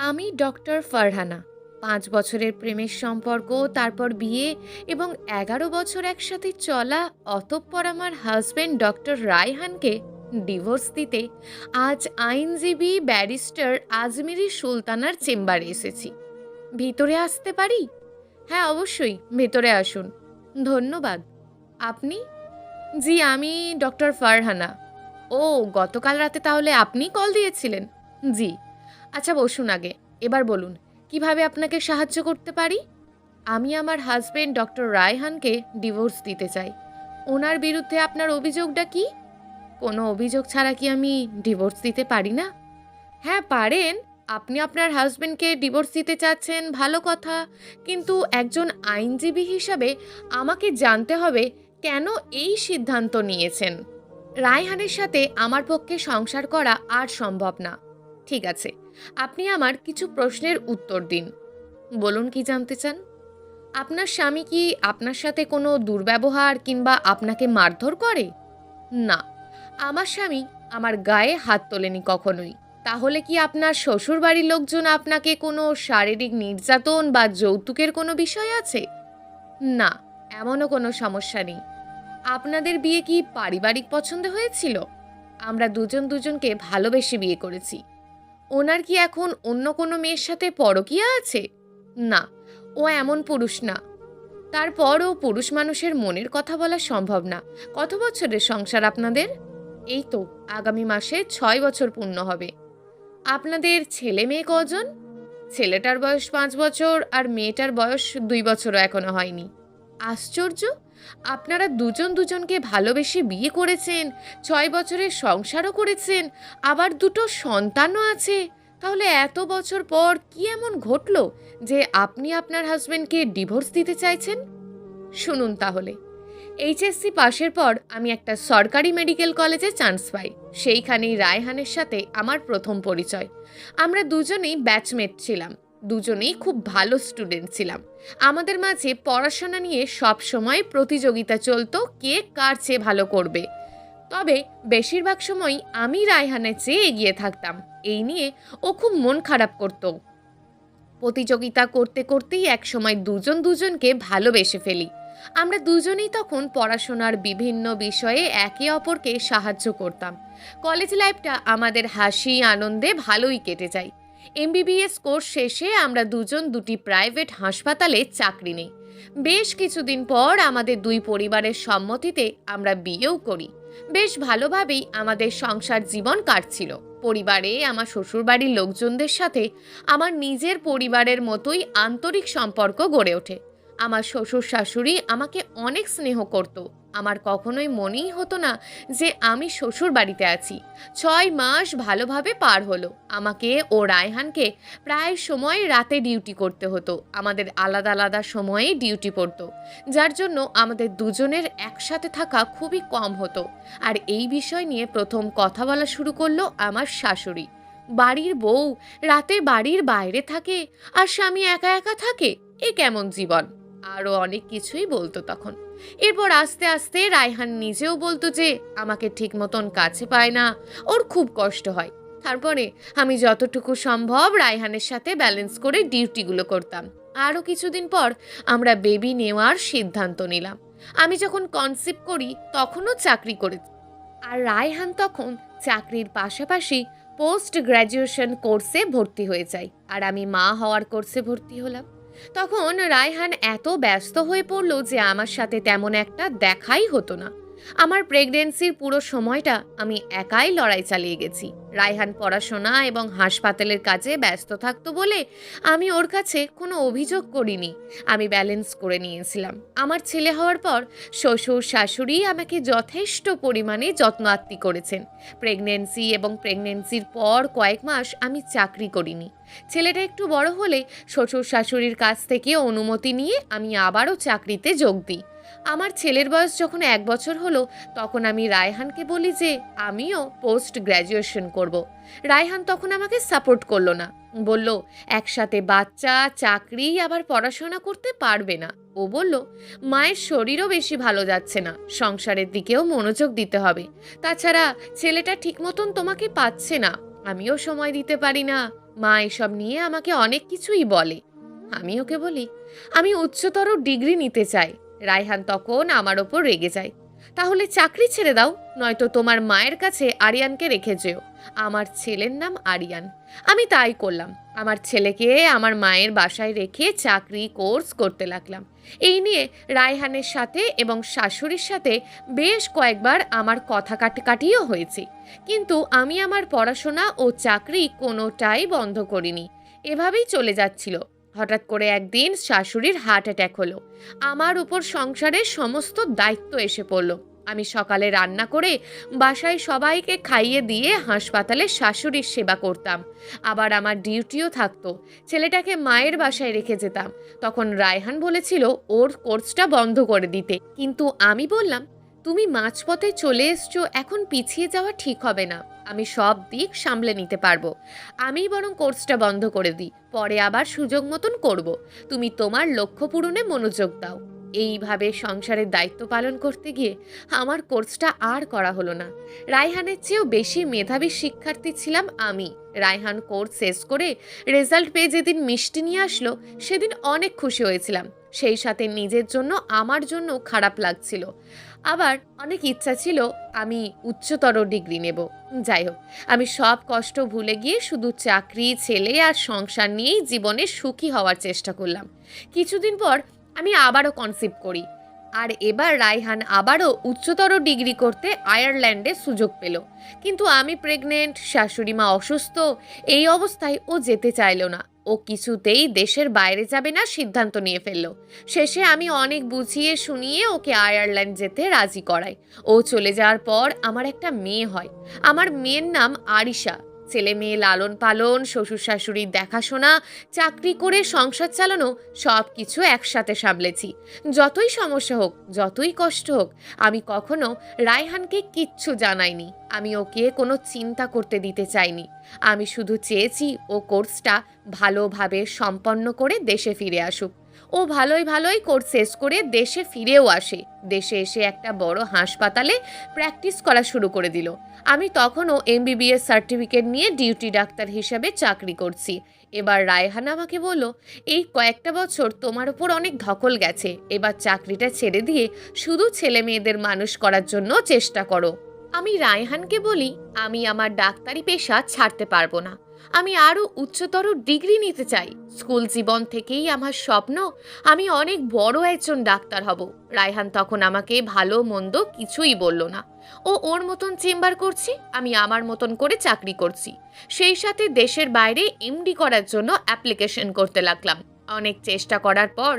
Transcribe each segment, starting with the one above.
আমি ডক্টর ফারহানা। ৫ বছরের প্রেমের সম্পর্ক, তারপর বিয়ে এবং ১১ বছর একসাথে চলা, অতঃপর আমার হাসব্যান্ড ডক্টর রায়হানকে ডিভোর্স দিতে আজ আইনজীবী ব্যারিস্টার আজমিরি সুলতানার চেম্বারে এসেছি। ভিতরে আসতে পারি? হ্যাঁ, অবশ্যই, ভেতরে আসুন। ধন্যবাদ। আপনি? জি, আমি ডক্টর ফারহানা। ও, গতকাল রাতে তাহলে আপনিই কল দিয়েছিলেন? জি। আচ্ছা, বসুন আগে। এবার বলুন, কিভাবে আপনাকে সাহায্য করতে পারি? আমি আমার হাসব্যান্ড ডক্টর রায়হানকে ডিভোর্স দিতে চাই। ওনার বিরুদ্ধে আপনার অভিযোগটা কি? কোনো অভিযোগ ছাড়া কি আমি ডিভোর্স দিতে পারি না? হ্যাঁ, পারেন। আপনি আপনার হাসব্যান্ডকে ডিভোর্স দিতে চাচ্ছেন, ভালো কথা। কিন্তু একজন আইনজীবী হিসাবে আমাকে জানতে হবে কেন এই সিদ্ধান্ত নিয়েছেন। রায়হানের সাথে আমার পক্ষে সংসার করা আর সম্ভব না। ঠিক আছে, আপনি আমার কিছু প্রশ্নের উত্তর দিন। বলুন, কি জানতে চান? আপনার স্বামী কি আপনার সাথে কোনো দুর্ব্যবহার কিংবা আপনাকে মারধর করে? না, আমার স্বামী আমার গায়ে হাত তোলেনি কখনোই। তাহলে কি আপনার শ্বশুরবাড়ির লোকজন আপনাকে কোনো শারীরিক নির্যাতন বা যৌতুকের কোনো বিষয় আছে? না, এমনও কোনো সমস্যা নেই। আপনাদের বিয়ে কি পারিবারিক পছন্দ হয়েছিল? আমরা দুজন দুজনকে ভালোবেসে বিয়ে করেছি। ওনার কি এখন অন্য কোনো মেয়ের সাথে পরকীয়া আছে? না, ও এমন পুরুষ না। তারপরও পুরুষ মানুষের মনের কথা বলা সম্ভব না। কত বছরের সংসার আপনাদের? এই তো আগামী মাসে ৬ বছর পূর্ণ হবে। আপনাদের ছেলে মেয়ে কজন? ছেলেটার বয়স ৫ বছর আর মেয়েটার বয়স ২ বছরও এখনো হয়নি। আশ্চর্য! আপনারা দুজন দুজনকে ভালোবেসে বিয়ে করেছেন, ৬ বছরের সংসারও করেছেন, আবার দুটো সন্তানও আছে। তাহলে এত বছর পর কি এমন ঘটলো যে আপনি আপনার হাজবেন্ডকে ডিভোর্স দিতে চাইছেন? শুনুন তাহলে, এইচএসসি পাশের পর আমি একটা সরকারি মেডিকেল কলেজে চান্স পাই। সেইখানেই রায়হানের সাথে আমার প্রথম পরিচয়। আমরা দুজনেই ব্যাচমেট ছিলাম, দুজনেই খুব ভালো স্টুডেন্ট ছিলাম। আমাদের মাঝে পড়াশোনা নিয়ে সব সময় প্রতিযোগিতা চলতো, কে কার চেয়ে ভালো করবে। তবে বেশিরভাগ সময়ই আমি রায়হানের চেয়ে এগিয়ে থাকতাম। এই নিয়ে ও খুব মন খারাপ করতো। প্রতিযোগিতা করতে করতেই একসময় দুজন দুজনকে ভালোবেসে ফেলি। আমরা দুজনেই তখন পড়াশোনার বিভিন্ন বিষয়ে একে অপরকে সাহায্য করতাম। কলেজ লাইফটা আমাদের হাসি আনন্দে ভালোই কেটে যায়। এমবিবিএস কোর্স শেষে আমরা দুজন দুটি প্রাইভেট হাসপাতালে চাকরি নেই। বেশ কিছুদিন পর আমাদের দুই পরিবারের সম্মতিতে আমরা বিয়েও করি। বেশ ভালোভাবেই আমাদের সংসার জীবন কাটছিল। পরিবারে আমার শ্বশুরবাড়ির লোকজনদের সাথে আমার নিজের পরিবারের মতোই আন্তরিক সম্পর্ক গড়ে ওঠে। আমার শ্বশুর শাশুড়ি আমাকে অনেক স্নেহ করত। আমার কখনোই মনেই হতো না যে আমি শ্বশুর বাড়িতে আছি। ৬ মাস ভালোভাবে পার হলো। আমাকে ও রায়হানকে প্রায় সময় রাতে ডিউটি করতে হতো। আমাদের আলাদা আলাদা সময়ে ডিউটি পড়তো, যার জন্য আমাদের দুজনের একসাথে থাকা খুবই কম হতো। আর এই বিষয় নিয়ে প্রথম কথা বলা শুরু করলো আমার শাশুড়ি। বাড়ির বউ রাতে বাড়ির বাইরে থাকে আর স্বামী একা একা থাকে, এ কেমন জীবন? আরও অনেক কিছুই বলতো তখন। এরপর আস্তে আস্তে রায়হান নিজেও বলতো যে আমাকে ঠিক মতন কাছে পায় না, ওর খুব কষ্ট হয়। তারপরে আমি যতটুকু সম্ভব রায়হানের সাথে ব্যালেন্স করে ডিউটিগুলো করতাম। আরও কিছুদিন পর আমরা বেবি নেওয়ার সিদ্ধান্ত নিলাম। আমি যখন কনসিভ করি তখনও চাকরি করেছি, আর রায়হান তখন চাকরির পাশাপাশি পোস্ট গ্র্যাজুয়েশন কোর্সে ভর্তি হয়ে যায়, আর আমি মা হওয়ার কোর্সে ভর্তি হলাম। তখন রায়হান এত ব্যস্ত হয়ে পড়ল যে আমার সাথে তেমন একটা দেখাই হতো না। আমার প্রেগন্যান্সির পুরো সময়টা আমি একাই লড়াই চালিয়ে গেছি। রায়হান পড়াশোনা এবং হাসপাতালের কাজে ব্যস্ত থাকতো বলে আমি ওর কাছে কোনো অভিযোগ করিনি। আমি ব্যালেন্স করে নিয়েছিলাম। আমার ছেলে হওয়ার পর শ্বশুর শাশুড়ি আমাকে যথেষ্ট পরিমাণে যত্ন আত্তি করেছেন। প্রেগন্যান্সি এবং প্রেগন্যান্সির পর কয়েক মাস আমি চাকরি করিনি। ছেলেটা একটু বড় হলে শ্বশুর শাশুড়ির কাছ থেকে অনুমতি নিয়ে আমি আবারও চাকরিতে যোগ দিই। আমার ছেলের বয়স যখন ১ বছর হলো তখন আমি রায়হানকে বলি যে আমিও পোস্ট গ্র্যাজুয়েশন করব। রায়হান তখন আমাকে সাপোর্ট করলো না, বলল একসাথে বাচ্চা, চাকরি আবার পড়াশোনা করতে পারবে না। ও বলল মায়ের শরীরও বেশি ভালো যাচ্ছে না, সংসারের দিকেও মনোযোগ দিতে হবে। তাছাড়া ছেলেটা ঠিক মতন তোমাকে পাচ্ছে না, আমিও সময় দিতে পারি না। মা এসব নিয়ে আমাকে অনেক কিছুই বলে। আমি ওকে বলি আমি উচ্চতর ডিগ্রি নিতে চাই। রায়হান তখন আমার ওপর রেগে যায়। তাহলে চাকরি ছেড়ে দাও, নয়তো তোমার মায়ের কাছে আরিয়ানকে রেখে যেও। আমার ছেলের নাম আরিয়ান। আমি তাই করলাম। আমার ছেলেকে আমার মায়ের বাসায় রেখে চাকরি কোর্স করতে লাগলাম। এই নিয়ে রায়হানের সাথে এবং শাশুড়ির সাথে বেশ কয়েকবার আমার কথা কাটাকাটিও হয়েছে। কিন্তু আমি আমার পড়াশোনা ও চাকরি কোনোটাই বন্ধ করিনি। এভাবেই চলে যাচ্ছিল। হঠাৎ করে একদিন শাশুড়ির হার্ট অ্যাটাক হলো। আমার উপর সংসারের সমস্ত দায়িত্ব এসে পড়লো। আমি সকালে রান্না করে বাসায় সবাইকে খাইয়ে দিয়ে হাসপাতালে শাশুড়ির সেবা করতাম। আবার আমার ডিউটিও থাকতো। ছেলেটাকে মায়ের বাসায় রেখে যেতাম। তখন রায়হান বলেছিল ওর কোর্সটা বন্ধ করে দিতে, কিন্তু আমি বললাম তুমি মাঝপথে চলে এসছো, এখন পিছিয়ে যাওয়া ঠিক হবে না। আমি সব দিক সামলে নিতে পারবো। আমি বরং কোর্সটা বন্ধ করে দিই, পরে আবার সুযোগ মতন করব। তুমি তোমার লক্ষ্য পূরণে মনোযোগ দাও। এইভাবে সংসারের দায়িত্ব পালন করতে গিয়ে আমার কোর্সটা আর করা হলো না। রায়হানের চেয়েও বেশি মেধাবী শিক্ষার্থী ছিলাম আমি। রায়হান কোর্স শেষ করে রেজাল্ট পেয়ে যেদিন মিষ্টি নিয়ে আসলো, সেদিন অনেক খুশি হয়েছিলাম। সেই সাথে নিজের জন্য আমার জন্য খারাপ লাগছিল। আবার অনেক ইচ্ছা ছিল আমি উচ্চতর ডিগ্রি নেব। যাই হোক, আমি সব কষ্ট ভুলে গিয়ে শুধু চাকরি, ছেলে আর সংসার নিয়েই জীবনে সুখী হওয়ার চেষ্টা করলাম। কিছুদিন পর আমি আবারও কনসিভ করি। আর এবার রায়হান আবারও উচ্চতর ডিগ্রি করতে আয়ারল্যান্ডে সুযোগ পেল। কিন্তু আমি প্রেগনেন্ট, শাশুড়ি মা অসুস্থ। এই অবস্থায় ও যেতে চাইল না। ও কিছুতেই দেশের বাইরে যাবে না সিদ্ধান্ত নিয়ে ফেলল। শেষে আমি অনেক বুঝিয়ে শুনিয়ে ওকে আয়ারল্যান্ড যেতে রাজি করাই। ও চলে যাওয়ার পর আমার একটা মেয়ে হয়। আমার মেয়ের নাম আরিশা। ছেলে মেয়ে লালন পালন, শ্বশুর শাশুড়ির দেখাশোনা, চাকরি করে সংসার চালানো, সব কিছু একসাথে সামলেছি। যতই সমস্যা হোক, যতই কষ্ট হোক, আমি কখনো রায়হানকে কিচ্ছু জানাইনি। আমি ওকে কোনো চিন্তা করতে দিতে চাইনি। আমি শুধু চেয়েছি ও কোর্সটা ভালোভাবে সম্পন্ন করে দেশে ফিরে আসুক। ও ভালোই ভালোই কোর্স শেষ করে দেশে ফিরেও আসে। দেশে এসে একটা বড় হাসপাতালে প্র্যাকটিস করা শুরু করে দিল। আমি তখনও এমবিবিএস সার্টিফিকেট নিয়ে ডিউটি ডাক্তার হিসাবে চাকরি করছি। এবার রায়হান আমাকে বলল এই কয়েকটা বছর তোমার উপর অনেক ধকল গেছে, এবার চাকরিটা ছেড়ে দিয়ে শুধু ছেলে মেয়েদের মানুষ করার জন্য চেষ্টা করো। আমি রায়হানকে বলি আমি আমার ডাক্তারি পেশা ছাড়তে পারবো না। আমি আরও উচ্চতর ডিগ্রি নিতে চাই। স্কুল জীবন থেকেই আমার স্বপ্ন আমি অনেক বড় একজন ডাক্তার হব। রায়হান তখন আমাকে ভালো মন্দ কিছুই বলল না। ও ওর মতন চেম্বার করছি, আমি আমার মতন করে চাকরি করছি। সেই সাথে দেশের বাইরে এমডি করার জন্য অ্যাপ্লিকেশন করতে লাগলাম। অনেক চেষ্টা করার পর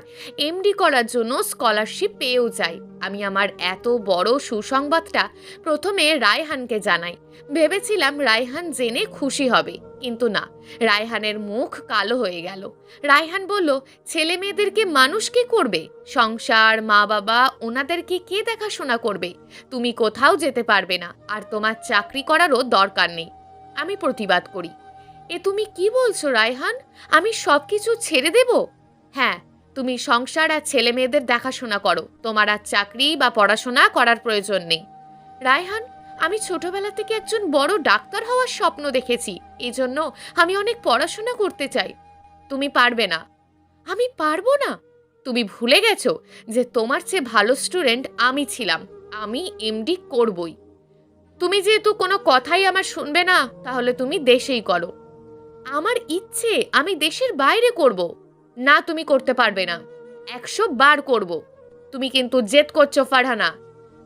এমডি করার জন্য স্কলারশিপ পেয়েও যাই। আমি আমার এত বড় সুসংবাদটা প্রথমে রায়হানকে জানাই। ভেবেছিলাম রায়হান জেনে খুশি হবে, কিন্তু না, রায়হানের মুখ কালো হয়ে গেল। রায়হান বলল ছেলে মেয়েদেরকে মানুষ কে করবে? সংসার, মা বাবা, ওনাদেরকে কে দেখাশোনা করবে? তুমি কোথাও যেতে পারবে না, আর তোমার চাকরি করারও দরকার নেই। আমি প্রতিবাদ করি, এ তুমি কি বলছো রায়হান? আমি সব কিছু ছেড়ে দেব? হ্যাঁ, তুমি সংসার আর ছেলে মেয়েদের দেখাশোনা করো। তোমার আর চাকরি বা পড়াশোনা করার প্রয়োজন নেই। রায়হান, আমি ছোটবেলা থেকে একজন বড় ডাক্তার হওয়ার স্বপ্ন দেখেছি। এই জন্য আমি অনেক পড়াশোনা করতে চাই। তুমি পারবে না। আমি পারবো না? তুমি ভুলে গেছো যে তোমার চেয়ে ভালো স্টুডেন্ট আমি ছিলাম। আমি এমডি করবই। তুমি যেহেতু কোনো কথাই আমার শুনবে না, তাহলে তুমি দেশেই করো। আমার ইচ্ছে আমি দেশের বাইরে করব। না, তুমি করতে পারবে না। 100 বার করব। তুমি কিন্তু জেদ করছো ফারহানা।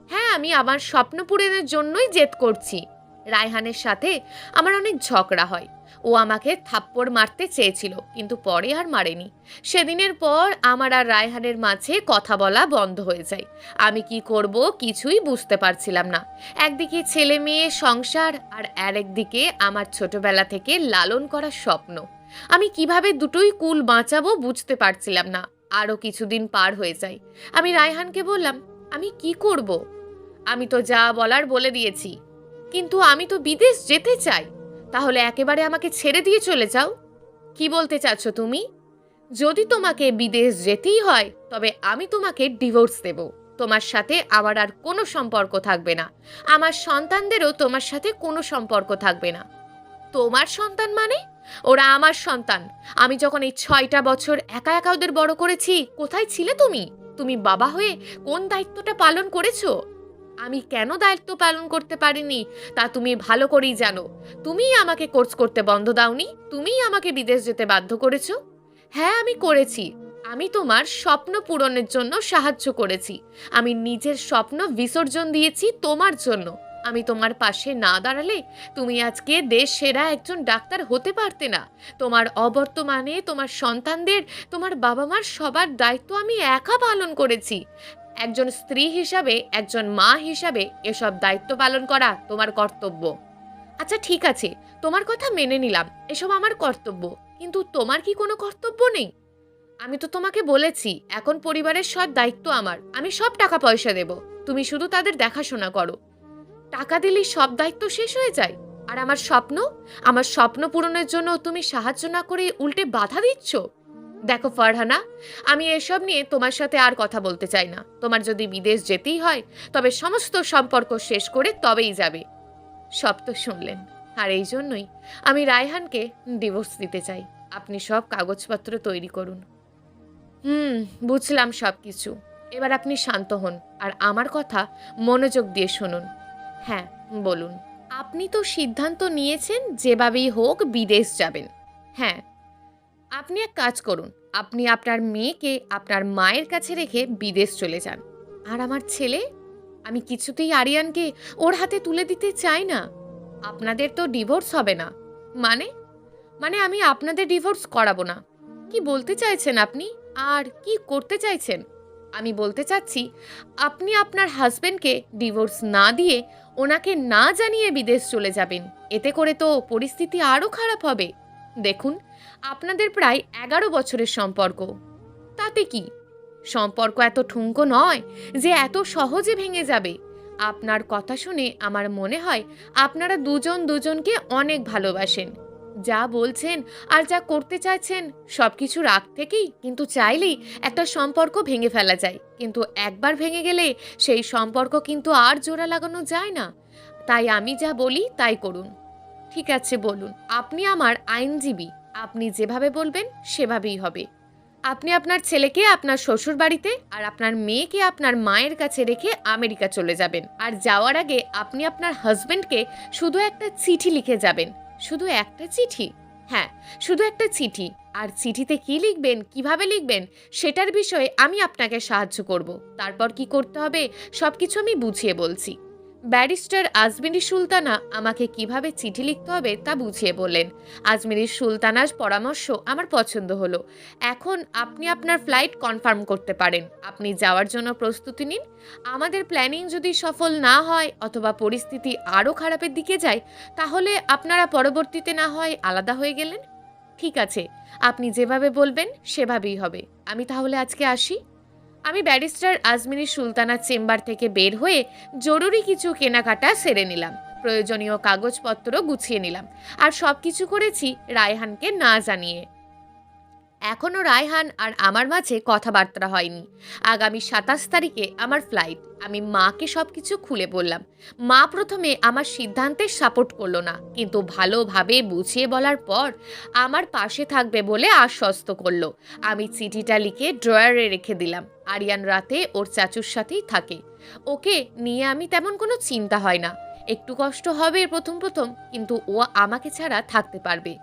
হ্যাঁ, আমি আমার স্বপ্ন পূরণের জন্যই জেদ করছি। রায়হানের সাথে আমার অনেক ঝগড়া হয়। ও আমাকে থাপ্পড় মারতে চেয়েছিল, কিন্তু পরে আর মারেনি। সেদিনের পর আমার আর রায়হানের মাঝে কথা বলা বন্ধ হয়ে যায়। আমি কি করব কিছুই বুঝতে পারছিলাম না। একদিকে ছেলে মেয়ে, সংসার, আর আরেকদিকে আমার ছোটবেলা থেকে লালন করার স্বপ্ন। আমি কিভাবে দুটোই কুল বাঁচাবো বুঝতে পারছিলাম না। আরও কিছুদিন পার হয়ে যায়। আমি রায়হানকে বললাম আমি কি করব? আমি তো যা বলার বলে দিয়েছি, কিন্তু আমি তো বিদেশ যেতে চাই। তাহলে একেবারে আমাকে ছেড়ে দিয়ে চলে যাও। কি বলতে চাচ্ছ তুমি? যদি তোমাকে বিদেশ যেতেই হয়, তবে আমি তোমাকে ডিভোর্স দেব। তোমার সাথে আমার আর কোনো সম্পর্ক থাকবে না। আমার সন্তানদেরও তোমার সাথে কোনো সম্পর্ক থাকবে না। তোমার সন্তান মানে? ওরা আমার সন্তান। আমি যখন এই ৬টা বছর একা একা ওদের বড় করেছি, কোথায় ছিলে তুমি? তুমি বাবা হয়ে কোন দায়িত্বটা পালন করেছো? আমি কেন দায়িত্ব পালন করতে পারিনি তা তুমি ভালো করেই জানো। তুমিই আমাকে কোর্স করতে বন্ধ দাওনি, তুমিই আমাকে বিদেশ যেতে বাধ্য করেছো। হ্যাঁ, আমি করেছি। আমি তোমার স্বপ্ন পূরণের জন্য সাহায্য করেছি। আমি নিজের স্বপ্ন বিসর্জন দিয়েছি তোমার জন্য। আমি তোমার পাশে না দাঁড়ালে তুমি আজকে দেশ সেরা একজন ডাক্তার হতে পারতে না। তোমার অবর্তমানে তোমার সন্তানদের, তোমার বাবা মার সবার দায়িত্ব আমি একা পালন করেছি। একজন স্ত্রী হিসাবে, একজন মা হিসাবে এসব দায়িত্ব পালন করা তোমার কর্তব্য। আচ্ছা ঠিক আছে, তোমার কথা মেনে নিলাম, এসব আমার কর্তব্য। কিন্তু তোমার কি কোনো কর্তব্য নেই? আমি তো তোমাকে বলেছি এখন পরিবারের সব দায়িত্ব আমার, আমি সব টাকা পয়সা দেব, তুমি শুধু তাদের দেখাশোনা করো। টাকা দিলেই সব দায়িত্ব শেষ হয়ে যায়? আর আমার স্বপ্ন পূরণের জন্য তুমি সাহায্য না করে উল্টে বাধা দিচ্ছ। দেখো ফারহানা, আমি এসব নিয়ে তোমার সাথে আর কথা বলতে চাই না। তোমার যদি বিদেশ যেতেই হয় তবে সমস্ত সম্পর্ক শেষ করে তবেই যাবে। সব তো শুনলেন, আর এই জন্যই আমি রায়হানকে ডিভোর্স দিতে চাই। আপনি সব কাগজপত্র তৈরি করুন। হুম, বুঝলাম সব কিছু। এবার আপনি শান্ত হন আর আমার কথা মনোযোগ দিয়ে শুনুন। হ্যাঁ, বলুন। আপনি তো সিদ্ধান্ত নিয়েছেন যেভাবেই হোক বিদেশ যাবেন। হ্যাঁ, আপনি এক কাজ করুন, আপনি আপনার মেয়েকে আপনার মায়ের কাছে রেখে বিদেশ চলে যান। আর আমার ছেলে, আমি কিছুতেই আরিয়ানকে ওর হাতে তুলে দিতে চাই না। আপনাদের তো ডিভোর্স হবে না। মানে মানে আমি আপনাদের ডিভোর্স করাবো না। কি বলতে চাইছেন আপনি? আর কি করতে চাইছেন? আমি বলতে চাচ্ছি, আপনি আপনার হাজবেন্ডকে ডিভোর্স না দিয়ে ওনাকে না জানিয়ে বিদেশ চলে যাবেন। এতে করে তো পরিস্থিতি আরও খারাপ হবে। দেখুন, আপনাদের প্রায় 11 বছরের সম্পর্ক। তাতে কি? সম্পর্ক এত ঠুনকো নয় যে এত সহজে ভেঙে যাবে। আপনার কথা শুনে আমার মনে হয় আপনারা দুজন দুজনকে অনেক ভালোবাসেন। যা বলছেন আর যা করতে চাইছেন সব কিছুর আগ থেকেই কিন্তু চাইলেই একটা সম্পর্ক ভেঙে ফেলা যায়, কিন্তু একবার ভেঙে গেলে সেই সম্পর্ক কিন্তু আর জোড়া লাগানো যায় না। তাই আমি যা বলি তাই করুন। ঠিক আছে, বলুন। আপনি আমার আইনজীবী, আপনি যেভাবে বলবেন সেভাবেই হবে। আপনি আপনার ছেলেকে আপনার শ্বশুর বাড়িতে আর আপনার মেয়েকে আপনার মায়ের কাছে রেখে আমেরিকা চলে যাবেন। আর যাওয়ার আগে আপনি আপনার হাজবেন্ডকে শুধু একটা চিঠি লিখে যাবেন। শুধু একটা চিঠি? হ্যাঁ, শুধু একটা চিঠি। আর চিঠিতে কি লিখবেন, কিভাবে লিখবেন সেটার বিষয়ে আমি আপনাকে সাহায্য করব। তারপর কি করতে হবে সবকিছু আমি বুঝিয়ে বলছি। ব্যারিস্টার আজমিরি সুলতানা আমাকে কিভাবে চিঠি লিখতে হবে তা বুঝিয়ে বললেন। আজমিরি সুলতানার পরামর্শ আমার পছন্দ হলো। এখন আপনি আপনার ফ্লাইট কনফার্ম করতে পারেন। আপনি যাওয়ার জন্য প্রস্তুতি নিন। আমাদের প্ল্যানিং যদি সফল না হয় অথবা পরিস্থিতি আরও খারাপের দিকে যায়, তাহলে আপনারা পরবর্তীতে না হয় আলাদা হয়ে গেলেন। ঠিক আছে, আপনি যেভাবে বলবেন সেভাবেই হবে। আমি তাহলে আজকে আসি। আমি ব্যারিস্টার আজমিরি সুলতানার চেম্বার থেকে বের হয়ে জরুরি কিছু কেনাকাটা সেরে নিলাম, প্রয়োজনীয় কাগজপত্র গুছিয়ে নিলাম, আর সব কিছু করেছি রায়হানকে না জানিয়ে। এখনও রায়হান আর আমার মাঝে কথাবার্তা হয়নি। আগামী 27 তারিখে আমার ফ্লাইট। আমি মাকে সব কিছু খুলে বললাম। মা প্রথমে আমার সিদ্ধান্তে সাপোর্ট করলো না, কিন্তু ভালোভাবে বুঝিয়ে বলার পর আমার পাশে থাকবে বলে আশ্বস্ত করলো। আমি চিঠিটা লিখে ড্রয়ারে রেখে দিলাম। আরিয়ান রাতে ওর চাচুর সাথেই থাকে। ওকে নিয়ে আমি তেমন কোনো চিন্তা হয় না। একটু কষ্ট হবে প্রথম প্রথম, কিন্তু ও আমাকে ছাড়া থাকতে পারবে।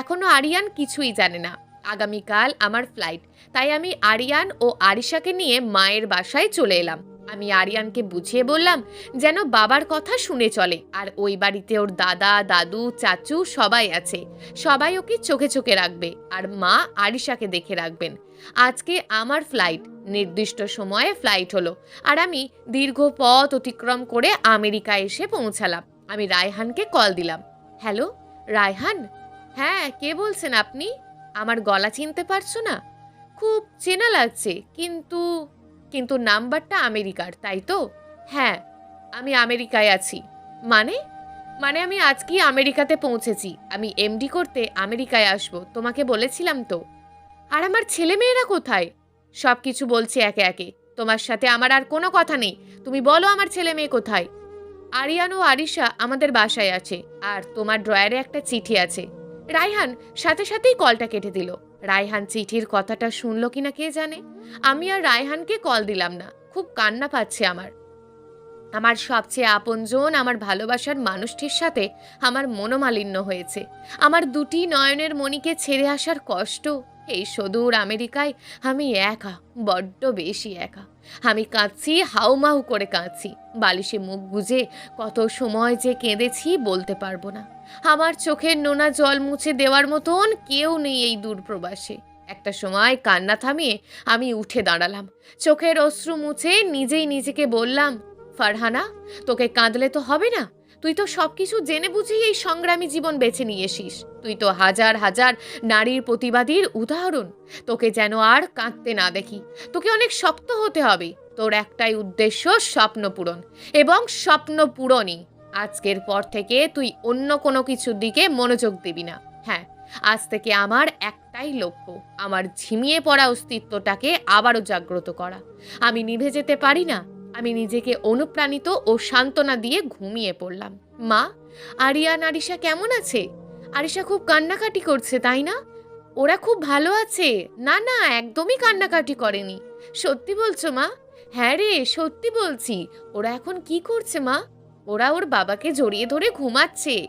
এখনো আরিয়ান কিছুই জানে না। আগামীকাল আমার ফ্লাইট, তাই আমি আরিয়ান ও আরিশাকে নিয়ে মায়ের বাসায় চলে এলাম। আমি আরিয়ানকে বুঝিয়ে বললাম যেন বাবার কথা শুনে চলে। আর ওই বাড়িতে ওর দাদা, দাদু, চাচু সবাই আছে। সবাই ওকে চোখে চোখে রাখবে, আর মা আরিশাকে দেখে রাখবেন। আজকে আমার ফ্লাইট, নির্দিষ্ট সময়ে ফ্লাইট হলো, আর আমি দীর্ঘ পথ অতিক্রম করে আমেরিকা এসে পৌঁছালাম। আমি রায়হানকে কল দিলাম। হ্যালো, রায়হান? হ্যাঁ, কে বলছেন আপনি? আমার গলা চিনতে পারছো না? খুব চেনা লাগছে, কিন্তু কিন্তু নাম্বারটা আমেরিকার, তাই তো? হ্যাঁ, আমি আমেরিকায় আছি। মানে মানে আমি আজকেই আমেরিকাতে পৌঁছেছি। আমি এমডি করতে আমেরিকায় আসবো, তোমাকে বলেছিলাম তো। আর আমার ছেলে মেয়েরা কোথায়? সব কিছু বলছি একে একে। তোমার সাথে আমার আর কোনো কথা নেই। তুমি বলো আমার ছেলে মেয়ে কোথায়? আরিয়ান ও আরিশা আমাদের বাসায় আছে, আর তোমার ড্রয়ারে একটা চিঠি আছে। রায়হান সাথে সাথেই কলটা কেটে দিল। রায়হান চিঠির কথাটা শুনলো কিনা কে জানে। আমি আর রায়হানকে কল দিলাম না। খুব কান্না পাচ্ছে আমার। আমার সবচেয়ে আপনজন, আমার ভালোবাসার মানুষটির সাথে আমার মনোমালিন্য হয়েছে। আমার দুটি নয়নের মণিকে ছেড়ে আসার কষ্ট। এই সুদূর আমেরিকায় আমি একা, বড্ড বেশি একা। আমি কাঁদছি, হাউমাউ করে কাঁদছি। বালিশে মুখ গুজে কত সময় যে কেঁদেছি বলতে পারবো না। আমার চোখের নোনা জল মুছে দেওয়ার মতন কেউ নেই এই দূর প্রবাসে। একটা সময় কান্না থামিয়ে আমি উঠে দাঁড়ালাম। চোখের অশ্রু মুছে নিজেই নিজেকে বললাম, ফারহানা, তোকে কাঁদলে তো হবে না। তুই তো সবকিছু জেনে বুঝেই এই সংগ্রামী জীবন বেছে নিয়েছিস। তুই তো হাজার হাজার নারীর প্রতিবাদীর উদাহরণ। তোকে যেন আর কাঁদতে না দেখি। তোকে অনেক শক্ত হতে হবে। তোর একটাই উদ্দেশ্য, স্বপ্ন পূরণ, এবং স্বপ্ন পূরণই। আজকের পর থেকে তুই অন্য কোনো কিছুর দিকে মনোযোগ দিবি না। হ্যাঁ, আজ থেকে আমার একটাই লক্ষ্য, আমার ঝিমিয়ে পড়া অস্তিত্বটাকে আবারও জাগ্রত করা। আমি নিভে যেতে পারি না। আমি নিজেকে অনুপ্রাণিত ও সান্ত্বনা দিয়ে ঘুমিয়ে পড়লাম। মা, আরিয়ান আরিশা কেমন আছে? আরিশা খুব কান্নাকাটি করছে, তাই না? ওরা খুব ভালো আছে। না না, একদমই কান্নাকাটি করেনি। সত্যি বলছো মা? হ্যাঁ রে, সত্যি বলছি। ওরা এখন কি করছে মা? ওরা ওর বাবাকে জড়িয়ে ধরে ঘুমাচ্ছে।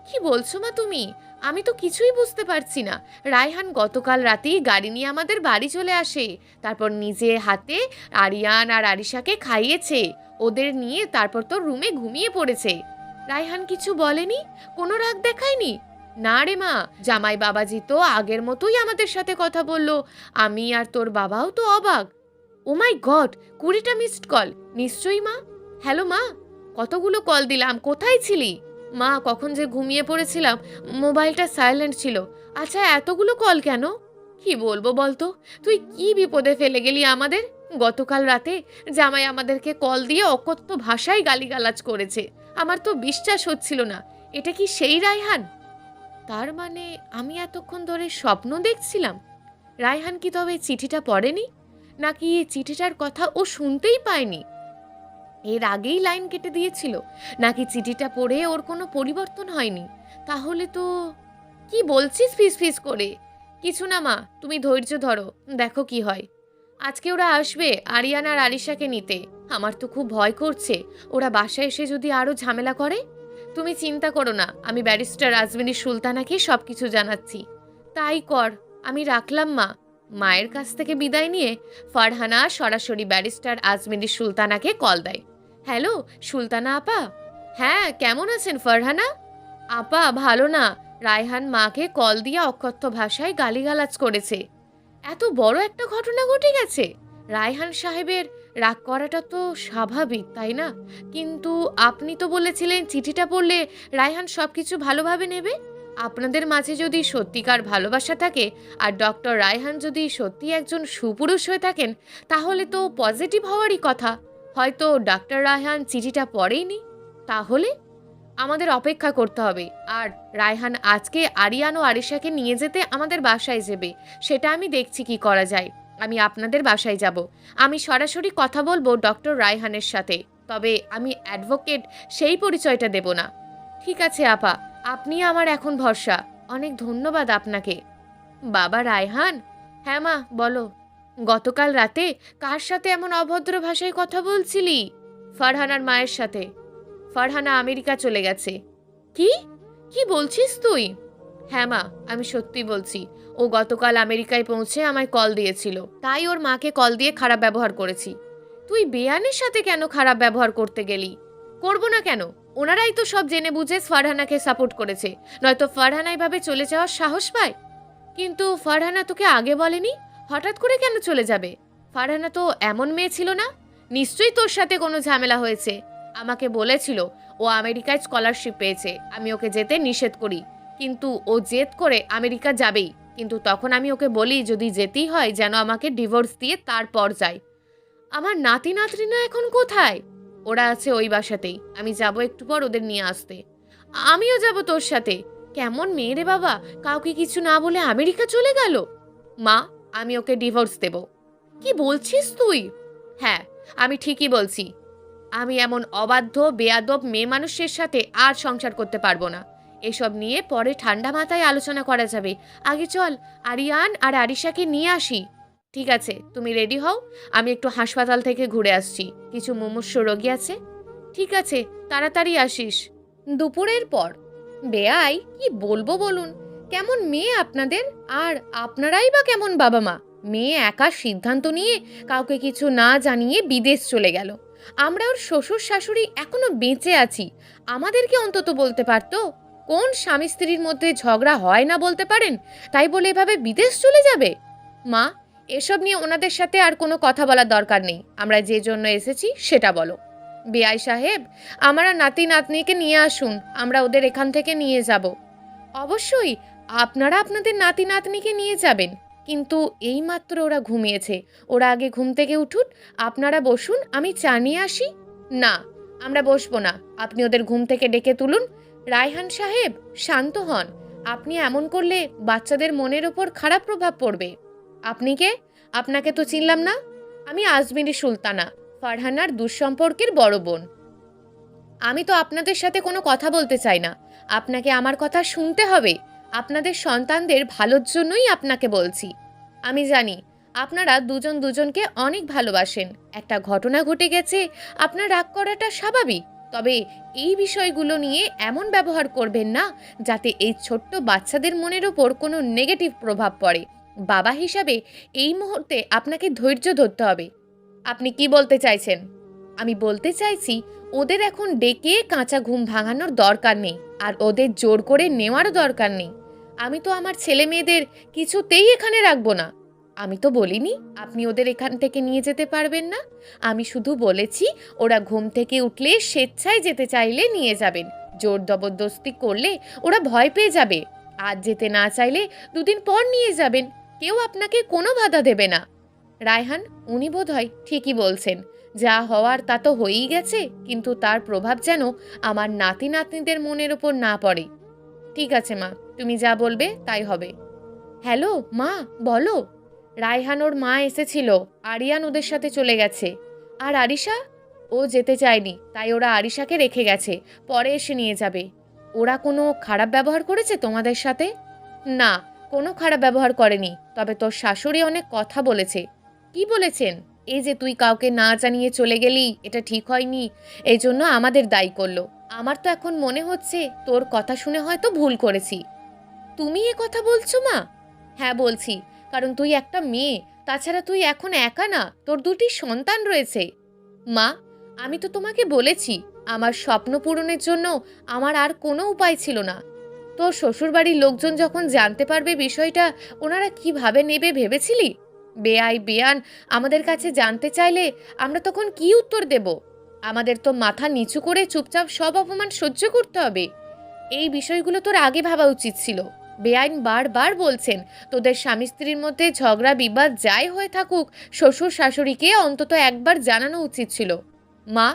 কি বলছো মা তুমি? আমি তো কিছুই বুঝতে পারছি না। রায়হান গতকাল রাতেই গাড়ি নিয়ে আমাদের বাড়ি চলে আসে। তারপর নিজে হাতে আরিয়ান আর আরিশাকে খাইয়েছে। ওদের নিয়ে তারপর তো রুমে ঘুমিয়ে পড়েছে। রায়হান কিছু বলেনি? কোনো রাগ দেখায়নি? না রে মা, জামাই বাবাজি তো আগের মতোই আমাদের সাথে কথা বললো। আমি আর তোর বাবাও তো অবাক। ও মাই গড, 20টা মিসড কল! নিশ্চয়ই মা। হ্যালো মা, কতগুলো কল দিলাম, কোথায় ছিলি? মা, কখন যে ঘুমিয়ে পড়েছিলাম, মোবাইলটা সাইলেন্ট ছিল। আচ্ছা, এতগুলো কল কেন? কি বলবো বলতো, তুই কি বিপদে ফেলে গেলি আমাদের। গতকাল রাতে জামাই আমাদেরকে কল দিয়ে অকথ্য ভাষায় গালিগালাজ করেছে। আমার তো বিশ্বাস হচ্ছিল না। এটা কি সেই রায়হান? তার মানে আমি এতক্ষণ ধরে স্বপ্ন দেখছিলাম? রায়হান কি তবে চিঠিটা পড়েনি? নাকি চিঠিটার কথা ও শুনতেই পায়নি? এর আগেই লাইন কেটে দিয়েছিল? নাকি চিঠিটা পড়ে ওর কোনো পরিবর্তন হয়নি? তাহলে তো... কি বলছিস ফিস ফিস করে? কিছু না মা, তুমি ধৈর্য ধরো, দেখো কি হয়। আজকে ওরা আসবে আরিয়ান আর আরিশাকে নিতে। আমার তো খুব ভয় করছে ওরা বাসায় এসে যদি আরো ঝামেলা করে। তুমি চিন্তা করো না, আমি ব্যারিস্টার আজমিনী সুলতানাকে সবকিছু জানাচ্ছি। তাই কর। আমি রাখলাম মা। মায়ের কাছ থেকে বিদায় নিয়ে ফারহানা সরাসরি ব্যারিস্টার আজমিনী সুলতানাকে কল দেয়। হ্যালো, সুলতানা আপা। হ্যাঁ, কেমন আছেন ফারহানা? আপা, ভালো না। রায়হান মাকে কল দিয়ে অকথ্য ভাষায় গালিগালাজ করেছে। এত বড় একটা ঘটনা ঘটে গেছে। রায়হান সাহেবের রাগ করাটা তো স্বাভাবিক, তাই না? কিন্তু আপনি তো বলেছিলেন চিঠিটা পড়লে রায়হান সবকিছু ভালোভাবে নেবে। আপনাদের মাঝে যদি সত্যিকার ভালোবাসা থাকে, আর ডক্টর রায়হান যদি সত্যি একজন সুপুরুষ হয়ে থাকেন, তাহলে তো পজিটিভ হওয়ারই কথা। হয়তো ডাক্তার রায়হান চিঠিটা পড়েইনি। তাহলে আমাদের অপেক্ষা করতে হবে। আর রায়হান আজকে আরিয়ান ও আরিশাকে নিয়ে যেতে আমাদের বাসায় যাবে। সেটা আমি দেখছি কি করা যায়। আমি আপনাদের বাসায় যাব। আমি সরাসরি কথা বলবো ডক্টর রায়হানের সাথে। তবে আমি অ্যাডভোকেট সেই পরিচয়টা দেব না। ঠিক আছে আপা, আপনি আমার এখন ভরসা। অনেক ধন্যবাদ আপনাকে। বাবা রায়হান। হ্যাঁ মা, বলো। গতকাল রাতে কার সাথে এমন অভদ্র ভাষায় কথা বলছিলি? ফারহানার মায়ের সাথে। ফারহানা আমেরিকা চলে গেছে। কি? কি বলছিস তুই? হ্যাঁ মা, আমি সত্যি বলছি। ও গতকাল আমেরিকায় পৌঁছে আমায় কল দিয়েছিল। তাই ওর মাকে কল দিয়ে খারাপ ব্যবহার করেছি। তুই বেয়ানের সাথে কেন খারাপ ব্যবহার করতে গেলি? করব না কেন? ওনারাই তো সব জেনে বুঝে ফারহানাকে সাপোর্ট করেছে। নয়তো ফারহানা এভাবে চলে যাওয়ার সাহস পায়। কিন্তু ফারহানা তোকে আগে বলেনি? হঠাৎ করে কেন চলে যাবে? ফারহানা তো এমন মেয়ে ছিল না। নিশ্চয়ই তোর সাথে কোনো ঝামেলা হয়েছে। আমাকে বলেছিল ও আমেরিকায় স্কলারশিপ পেয়েছে, আমি ওকে যেতে নিষেধ করি। কিন্তু ও জেদ করে আমেরিকা যাবেই। কিন্তু তখন আমি ওকে বলি যদি যেতেই হয় যেন আমাকে ডিভোর্স দিয়ে তারপর যায়। আমার নাতি নাতনিরা এখন কোথায়? ওরা আছে ওই বাসাতেই। আমি যাব একটু পর ওদের নিয়ে আসতে। আমিও যাব তোর সাথে। কেমন মেয়ে রে বাবা, কাউকে কিছু না বলে আমেরিকা চলে গেল। মা, আমি ওকে ডিভোর্স দেব। কি বলছিস তুই? হ্যাঁ, আমি ঠিকই বলছি। আমি এমন অবাধ্য বেয়াদব মেয়ে মানুষের সাথে আর সংসার করতে পারবো না। এসব নিয়ে পরে ঠান্ডা মাথায় আলোচনা করা যাবে। আগে চল আরিয়ান আর আরিশাকে নিয়ে আসি। ঠিক আছে, তুমি রেডি হও, আমি একটু হাসপাতাল থেকে ঘুরে আসছি, কিছু মুমূর্ষু রোগী আছে। ঠিক আছে, তাড়াতাড়ি আসিস। দুপুরের পর। বেয়াই কি বলবো বলুন, কেমন মেয়ে আপনাদের, আর আপনারাই বা কেমন বাবা মা। মেয়ে একা সিদ্ধান্ত নিয়ে কাউকে কিছু না জানিয়ে বিদেশ চলে গেল। আমরা ওর শ্বশুর শাশুড়ি এখনো বেঁচে আছি, আমাদেরকে অন্তত বলতে পারতো। কোন স্বামী স্ত্রীর মধ্যে ঝগড়া হয় না বলতে পারেন, তাই বলে এভাবে বিদেশ চলে যাবে? মা, এসব নিয়ে ওনাদের সাথে আর কোনো কথা বলার দরকার নেই, আমরা যে জন্য এসেছি সেটা বলো। বেআই সাহেব, আমার নাতি নাতনিকে নিয়ে আসুন, আমরা ওদের এখান থেকে নিয়ে যাব। অবশ্যই, আপনারা আপনাদের নাতি নাতনিকে নিয়ে যাবেন, কিন্তু এইমাত্র ওরা ঘুমিয়েছে, ওরা আগে ঘুম থেকে উঠুন, আপনারা বসুন, আমি চা নিয়ে আসি। না, আমরা বসবো না, আপনি ওদের ঘুম থেকে ডেকে তুলুন। রায়হান সাহেব, শান্ত হন, আপনি এমন করলে বাচ্চাদের মনের ওপর খারাপ প্রভাব পড়বে। আপনি কে? আপনাকে তো চিনলাম না। আমি আজমিরি সুলতানা, ফারহানার দুঃসম্পর্কের বড় বোন। আমি তো আপনাদের সাথে কোনো কথা বলতে চাই না, আপনাকে আমার কথা শুনতে হবে। আপনাদের সন্তানদের ভালোর জন্যই আপনাকে বলছি। আমি জানি আপনারা দুজন দুজনকে অনেক ভালোবাসেন, একটা ঘটনা ঘটে গেছে, আপনার রাগ করাটা স্বাভাবিক, তবে এই বিষয়গুলো নিয়ে এমন ব্যবহার করবেন না যাতে এই ছোট্ট বাচ্চাদের মনের ওপর কোনো নেগেটিভ প্রভাব পড়ে। বাবা হিসাবে এই মুহূর্তে আপনাকে ধৈর্য ধরতে হবে। আপনি কি বলতে চাইছেন? আমি বলতে চাইছি, ওদের এখন ডেকে কাঁচা ঘুম ভাঙানোর দরকার নেই, আর ওদের জোর করে নেওয়ারও দরকার নেই। আমি তো আমার ছেলে মেয়েদের কিছুতেই এখানে রাখবো না। আমি তো বলিনি আপনি ওদের এখান থেকে নিয়ে যেতে পারবেন না। আমি শুধু বলেছি ওরা ঘুম থেকে উঠলে স্বেচ্ছায় যেতে চাইলে নিয়ে যাবেন, জোর জবরদস্তি করলে ওরা ভয় পেয়ে যাবে। আজ যেতে না চাইলে দুদিন পর নিয়ে যাবেন, কেউ আপনাকে কোনো বাধা দেবে না। রায়হান, উনি বোধহয় ঠিকই বলছেন, যা হওয়ার তা তো হয়েই গেছে, কিন্তু তার প্রভাব যেন আমার নাতি নাতনিদের মনের ওপর না পড়ে। ঠিক আছে মা, তুমি যা বলবে তাই হবে। হ্যালো মা, বলো। রায়হান ওর মা এসেছিল, আরিয়ান ওদের সাথে চলে গেছে। আর আরিশা? ও যেতে চায়নি, তাই ওরা আরিশাকে রেখে গেছে, পরে এসে নিয়ে যাবে। ওরা কোনো খারাপ ব্যবহার করেছে তোমাদের সাথে? না, কোনো খারাপ ব্যবহার করেনি, তবে তোর শাশুড়ি অনেক কথা বলেছে। কি বলেছেন? এই যে তুই কাউকে না জানিয়ে চলে গেলি, এটা ঠিক হয়নি, এই জন্য আমাদের দায়ী করলো। আমার তো এখন মনে হচ্ছে তোর কথা শুনে হয়তো ভুল করেছি। তুমি এ কথা বলছো মা? হ্যাঁ বলছি, কারণ তুই একটা মেয়ে, তাছাড়া তুই এখন একা না, তোর দুটি সন্তান রয়েছে। মা, আমি তো তোমাকে বলেছি আমার স্বপ্ন পূরণের জন্য আমার আর কোনো উপায় ছিল না। তোর শ্বশুরবাড়ির লোকজন যখন জানতে পারবে বিষয়টা, ওনারা কিভাবে নেবে ভেবেছিলি? বেআই বেয়ান আমাদের কাছে জানতে চাইলে আমরা তখন কি উত্তর দেব? আমাদের তো মাথা নিচু করে চুপচাপ সব অপমান সহ্য করতে হবে। এই বিষয়গুলো তোর আগে ভাবা উচিত ছিল। বেআইন বারবার বলছেন তোদের স্বামী স্ত্রীর মধ্যে ঝগড়া বিবাদ যাই হয়ে থাকুক, শ্বশুর শাশুড়িকে অন্তত একবার জানানো উচিত ছিল। মা,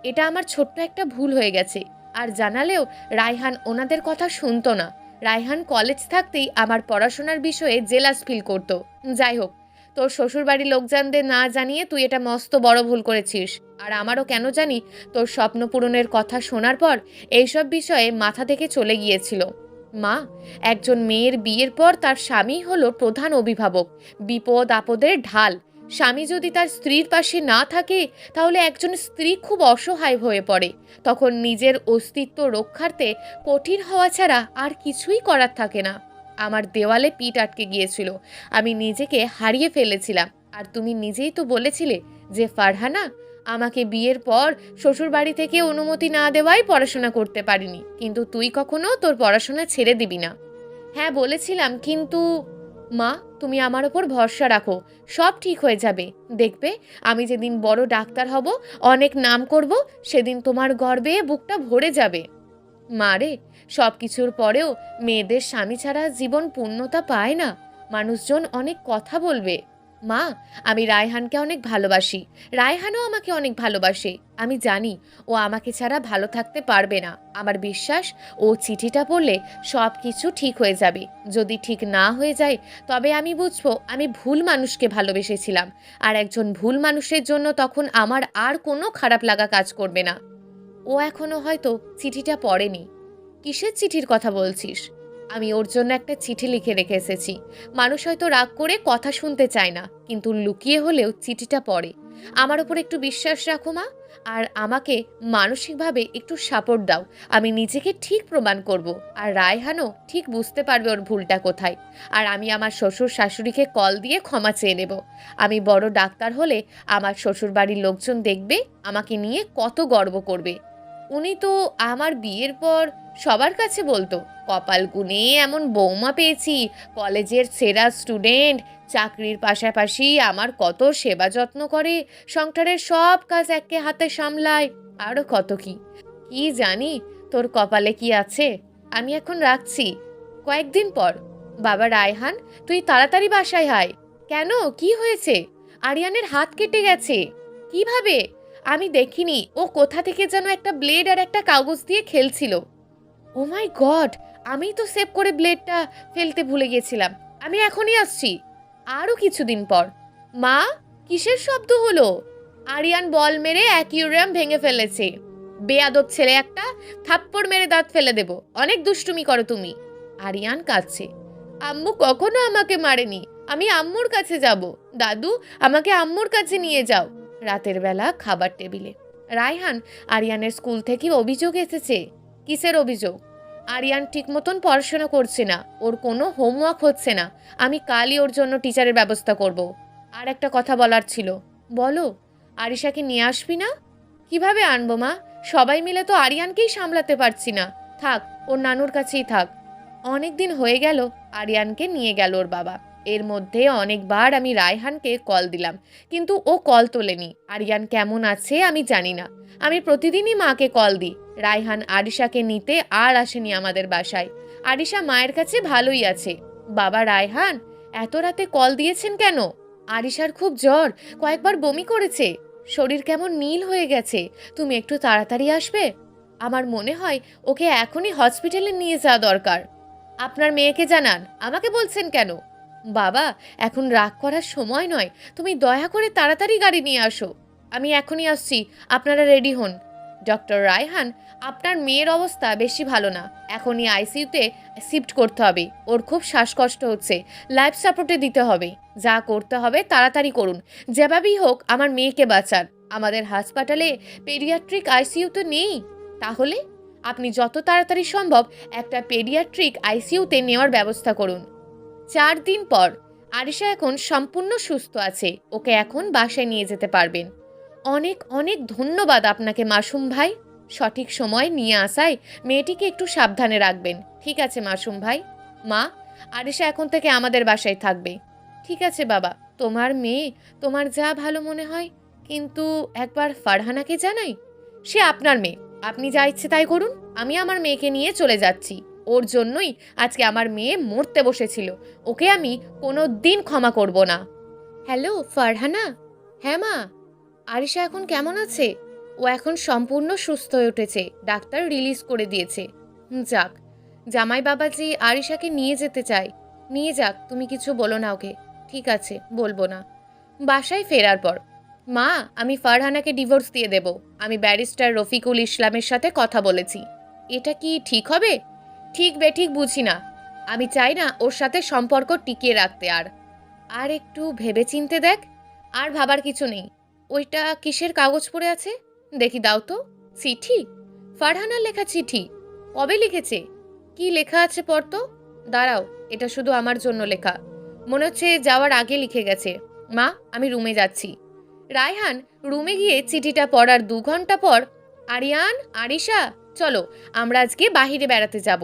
এটা আমার ছোট্ট একটা ভুল হয়ে গেছে, আর জানালেও রায়হান ওনাদের কথা শুনতো না। রায়হান কলেজ থাকতেই আমার পড়াশোনার বিষয়ে জেলাস ফিল করতো। যাই হোক, তোর শ্বশুরবাড়ির লোকজনদের না জানিয়ে তুই এটা মস্ত বড় ভুল করেছিস। আর আমারও কেন জানি তোর স্বপ্ন পূরণের কথা শোনার পর এইসব বিষয়ে মাথা থেকে চলে গিয়েছিল। মা, একজন মেয়ের বিয়ের পর তার স্বামী হলো প্রধান অভিভাবক, বিপদ আপদের ঢাল। স্বামী যদি তার স্ত্রীর পাশে না থাকে, তাহলে একজন স্ত্রী খুব অসহায় হয়ে পড়ে। তখন নিজের অস্তিত্ব রক্ষার্থে কঠিন হওয়া ছাড়া আর কিছুই করার থাকে না। আমার দেওয়ালে পিঠ আটকে গিয়েছিল, আমি নিজেকে হারিয়ে ফেলেছিলাম। আর তুমি নিজেই তো বলেছিলে যে ফারহানা, আমাকে বিয়ের পর শ্বশুরবাড়ি থেকে অনুমতি না দেওয়ায় পড়াশোনা করতে পারিনি, কিন্তু তুই কখনো তোর পড়াশোনা ছেড়ে দিবি না। হ্যাঁ বলেছিলাম, কিন্তু মা, তুমি আমার ওপর ভরসা রাখো, সব ঠিক হয়ে যাবে। দেখবে আমি যেদিন বড় ডাক্তার হব, অনেক নাম করব, সেদিন তোমার গর্বে বুকটা ভরে যাবে। মা রে, সব কিছুর পরেও মেয়েদের স্বামী ছাড়া জীবন পূর্ণতা পায় না। মানুষজন অনেক কথা বলবে। মা, আমি রায়হানকে অনেক ভালোবাসি, রায়হানও আমাকে অনেক ভালোবাসে। আমি জানি ও আমাকে ছাড়া ভালো থাকতে পারবে না। আমার বিশ্বাস ও চিঠিটা পড়লে সব কিছু ঠিক হয়ে যাবে। যদি ঠিক না হয়ে যায়, তবে আমি বুঝবো আমি ভুল মানুষকে ভালোবেসেছিলাম, আর একজন ভুল মানুষের জন্য তখন আমার আর কোনো খারাপ লাগা কাজ করবে না। ও এখনো হয়তো চিঠিটা পড়েনি। কিসের চিঠির কথা বলছিস? আমি ওর জন্য একটা চিঠি লিখে রেখে এসেছি। মানুষ হয়তো রাগ করে কথা শুনতে চায় না, কিন্তু লুকিয়ে হলেও চিঠিটা পড়ে। আমার ওপর একটু বিশ্বাস রাখো মা, আর আমাকে মানসিকভাবে একটু সাপোর্ট দাও। আমি নিজেকে ঠিক প্রমাণ করব, আর রায়হানও ঠিক বুঝতে পারবে ওর ভুলটা কোথায়। আর আমি আমার শ্বশুর শাশুড়িকে কল দিয়ে ক্ষমা চেয়ে নেব। আমি বড় ডাক্তার হলে আমার শ্বশুরবাড়ির লোকজন দেখবে আমাকে নিয়ে কত গর্ব করবে। উনি তো আমার বিয়ের পর সবার কাছে বলতো, কপাল গুনে এমন বৌমা পেয়েছি, কলেজের সেরা স্টুডেন্ট, চাকরির পাশাপাশি আমার কত সেবা যত্ন করে, সংসারের সব কাজ একে হাতে সামলায়, আরও কত কি। কি জানি তোর কপালে কি আছে। আমি এখন রাখছি, কয়েকদিন পর। বাবা রায়হান, তুই তাড়াতাড়ি বাসায় আয়। কেন, কি হয়েছে? আরিয়ানের হাত কেটে গেছে। কিভাবে? আমি দেখিনি, ও কোথা থেকে যেন একটা ব্লেড আর একটা কাগজ দিয়ে খেলছিল। ও মাই গড, আমি তো সেভ করে ব্লেডটা ফেলতে ভুলে গেছিলাম। আমি এখনই আসছি। আরও কিছুদিন পর। মা, কিসের শব্দ হলো? আরিয়ান বল মেরে অ্যাকিউরিয়াম ভেঙে ফেলেছে। বেয়াদব ছেলে একটা, থাপ্পড় মেরে দাঁত ফেলে দেব। অনেক দুষ্টুমি করো তুমি। আরিয়ান কাঁদছে। আম্মু কখনো আমাকে মারেনি। আমি আম্মুর কাছে যাব। দাদু, আমাকে আম্মুর কাছে নিয়ে যাও। রাতের বেলা খাবার টেবিলে রায়হান, আরিয়ানের স্কুল থেকে অভিযোগ এসেছে। কিসের অভিযোগ? আরিয়ান ঠিক মতন পড়াশোনা করছে না, ওর কোনো হোমওয়ার্ক হচ্ছে না। আমি কালই ওর জন্য টিচারের ব্যবস্থা করব। আর একটা কথা বলার ছিল। বলো। আরিশাকে নিয়ে আসবি না? কিভাবে আনবো মা? সবাই মিলে তো আরিয়ানকেই সামলাতে পারছি না। থাক, ওর নানুর কাছেই থাক। অনেক দিন হয়ে গেল আরিয়ানকে নিয়ে গেল ওর বাবা। এর মধ্যে অনেকবার আমি রায়হানকে কল দিলাম, কিন্তু ও কল তোলেনি। আরিয়ান কেমন আছে আমি জানি না। আমি প্রতিদিনই মাকে কল দিই। রায়হান আরিশাকে নিতে আর আসেনি আমাদের বাসায়। আরিশা মায়ের কাছে ভালোই আছে। বাবা রায়হান, এত রাতে কল দিয়েছেন কেন? আরিশার খুব জ্বর, কয়েকবার বমি করেছে, শরীর কেমন নীল হয়ে গেছে। তুমি একটু তাড়াতাড়ি আসবে? আমার মনে হয় ওকে এখনই হসপিটালে নিয়ে যাওয়া দরকার। আপনার মেয়েকে জানান, আমাকে বলছেন কেন? বাবা, এখন রাগ করার সময় নয়। তুমি দয়া করে তাড়াতাড়ি গাড়ি নিয়ে আসো। আমি এখনই আসছি, আপনারা রেডি হন। ডক্টর রায়হান, আপনার মেয়ের অবস্থা বেশি ভালো না। এখনই আইসিইউতে শিফট করতে হবে। ওর খুব শ্বাসকষ্ট হচ্ছে, লাইফ সাপোর্টে দিতে হবে। যা করতে হবে তাড়াতাড়ি করুন। যেভাবেই হোক আমার মেয়েকে বাঁচান। আমাদের হাসপাতালে পেডিয়াট্রিক আইসিইউ তো নেই। তাহলে আপনি যত তাড়াতাড়ি সম্ভব একটা পেডিয়াট্রিক আইসিইউতে নেওয়ার ব্যবস্থা করুন। 4 দিন পর। আরিশা এখন সম্পূর্ণ সুস্থ আছে। ওকে এখন বাসায় নিয়ে যেতে পারবেন। অনেক অনেক ধন্যবাদ আপনাকে মাসুম ভাই। সঠিক সময় নিয়ে আসায় মেয়েটিকে একটু সাবধানে রাখবেন। ঠিক আছে মাসুম ভাই। মা, আরিশা এখন থেকে আমাদের বাসায় থাকবে। ঠিক আছে বাবা, তোমার মেয়ে, তোমার যা ভালো মনে হয়। কিন্তু একবার ফারহানাকে জানাই। সে আপনার মেয়ে, আপনি যা ইচ্ছে তাই করুন। আমি আমার মেয়েকে নিয়ে চলে যাচ্ছি। ওর জন্যই আজকে আমার মেয়ে মরতে বসেছিল। ওকে আমি কোনো দিন ক্ষমা করব না। হ্যালো ফারহানা। হ্যাঁ মা। আরিশা এখন কেমন আছে? ও এখন সম্পূর্ণ সুস্থ হয়ে উঠেছে, ডাক্তার রিলিজ করে দিয়েছে। যাক, জামাই বাবাজি আরিশাকে নিয়ে যেতে চায়। নিয়ে যাক, তুমি কিছু বলো না ওকে। ঠিক আছে, বলবো না। বাসায় ফেরার পর। মা, আমি ফারহানাকে ডিভোর্স দিয়ে দেব। আমি ব্যারিস্টার রফিকুল ইসলামের সাথে কথা বলেছি। এটা কি ঠিক হবে? ঠিক বেঠিক বুঝি না। আমি চাই না ওর সাথে সম্পর্ক টিকিয়ে রাখতে। আর আর একটু ভেবেচিন্তে দেখ। আর ভাবার কিছু নেই। ওইটা কিসের কাগজ পড়ে আছে? দেখি দাও তো। চিঠি? ফারহানার লেখা চিঠি? কবে লিখেছে? কি লেখা আছে পড় তো। দাঁড়াও, এটা শুধু আমার জন্য লেখা। মনে হচ্ছে যাওয়ার আগে লিখে গেছে। মা, আমি রুমে যাচ্ছি। রায়হান রুমে গিয়ে চিঠিটা পড়ার 2 ঘন্টা পর। আরিয়ান, আরিশা, চলো আমরা আজকে বাহিরে বেড়াতে যাব।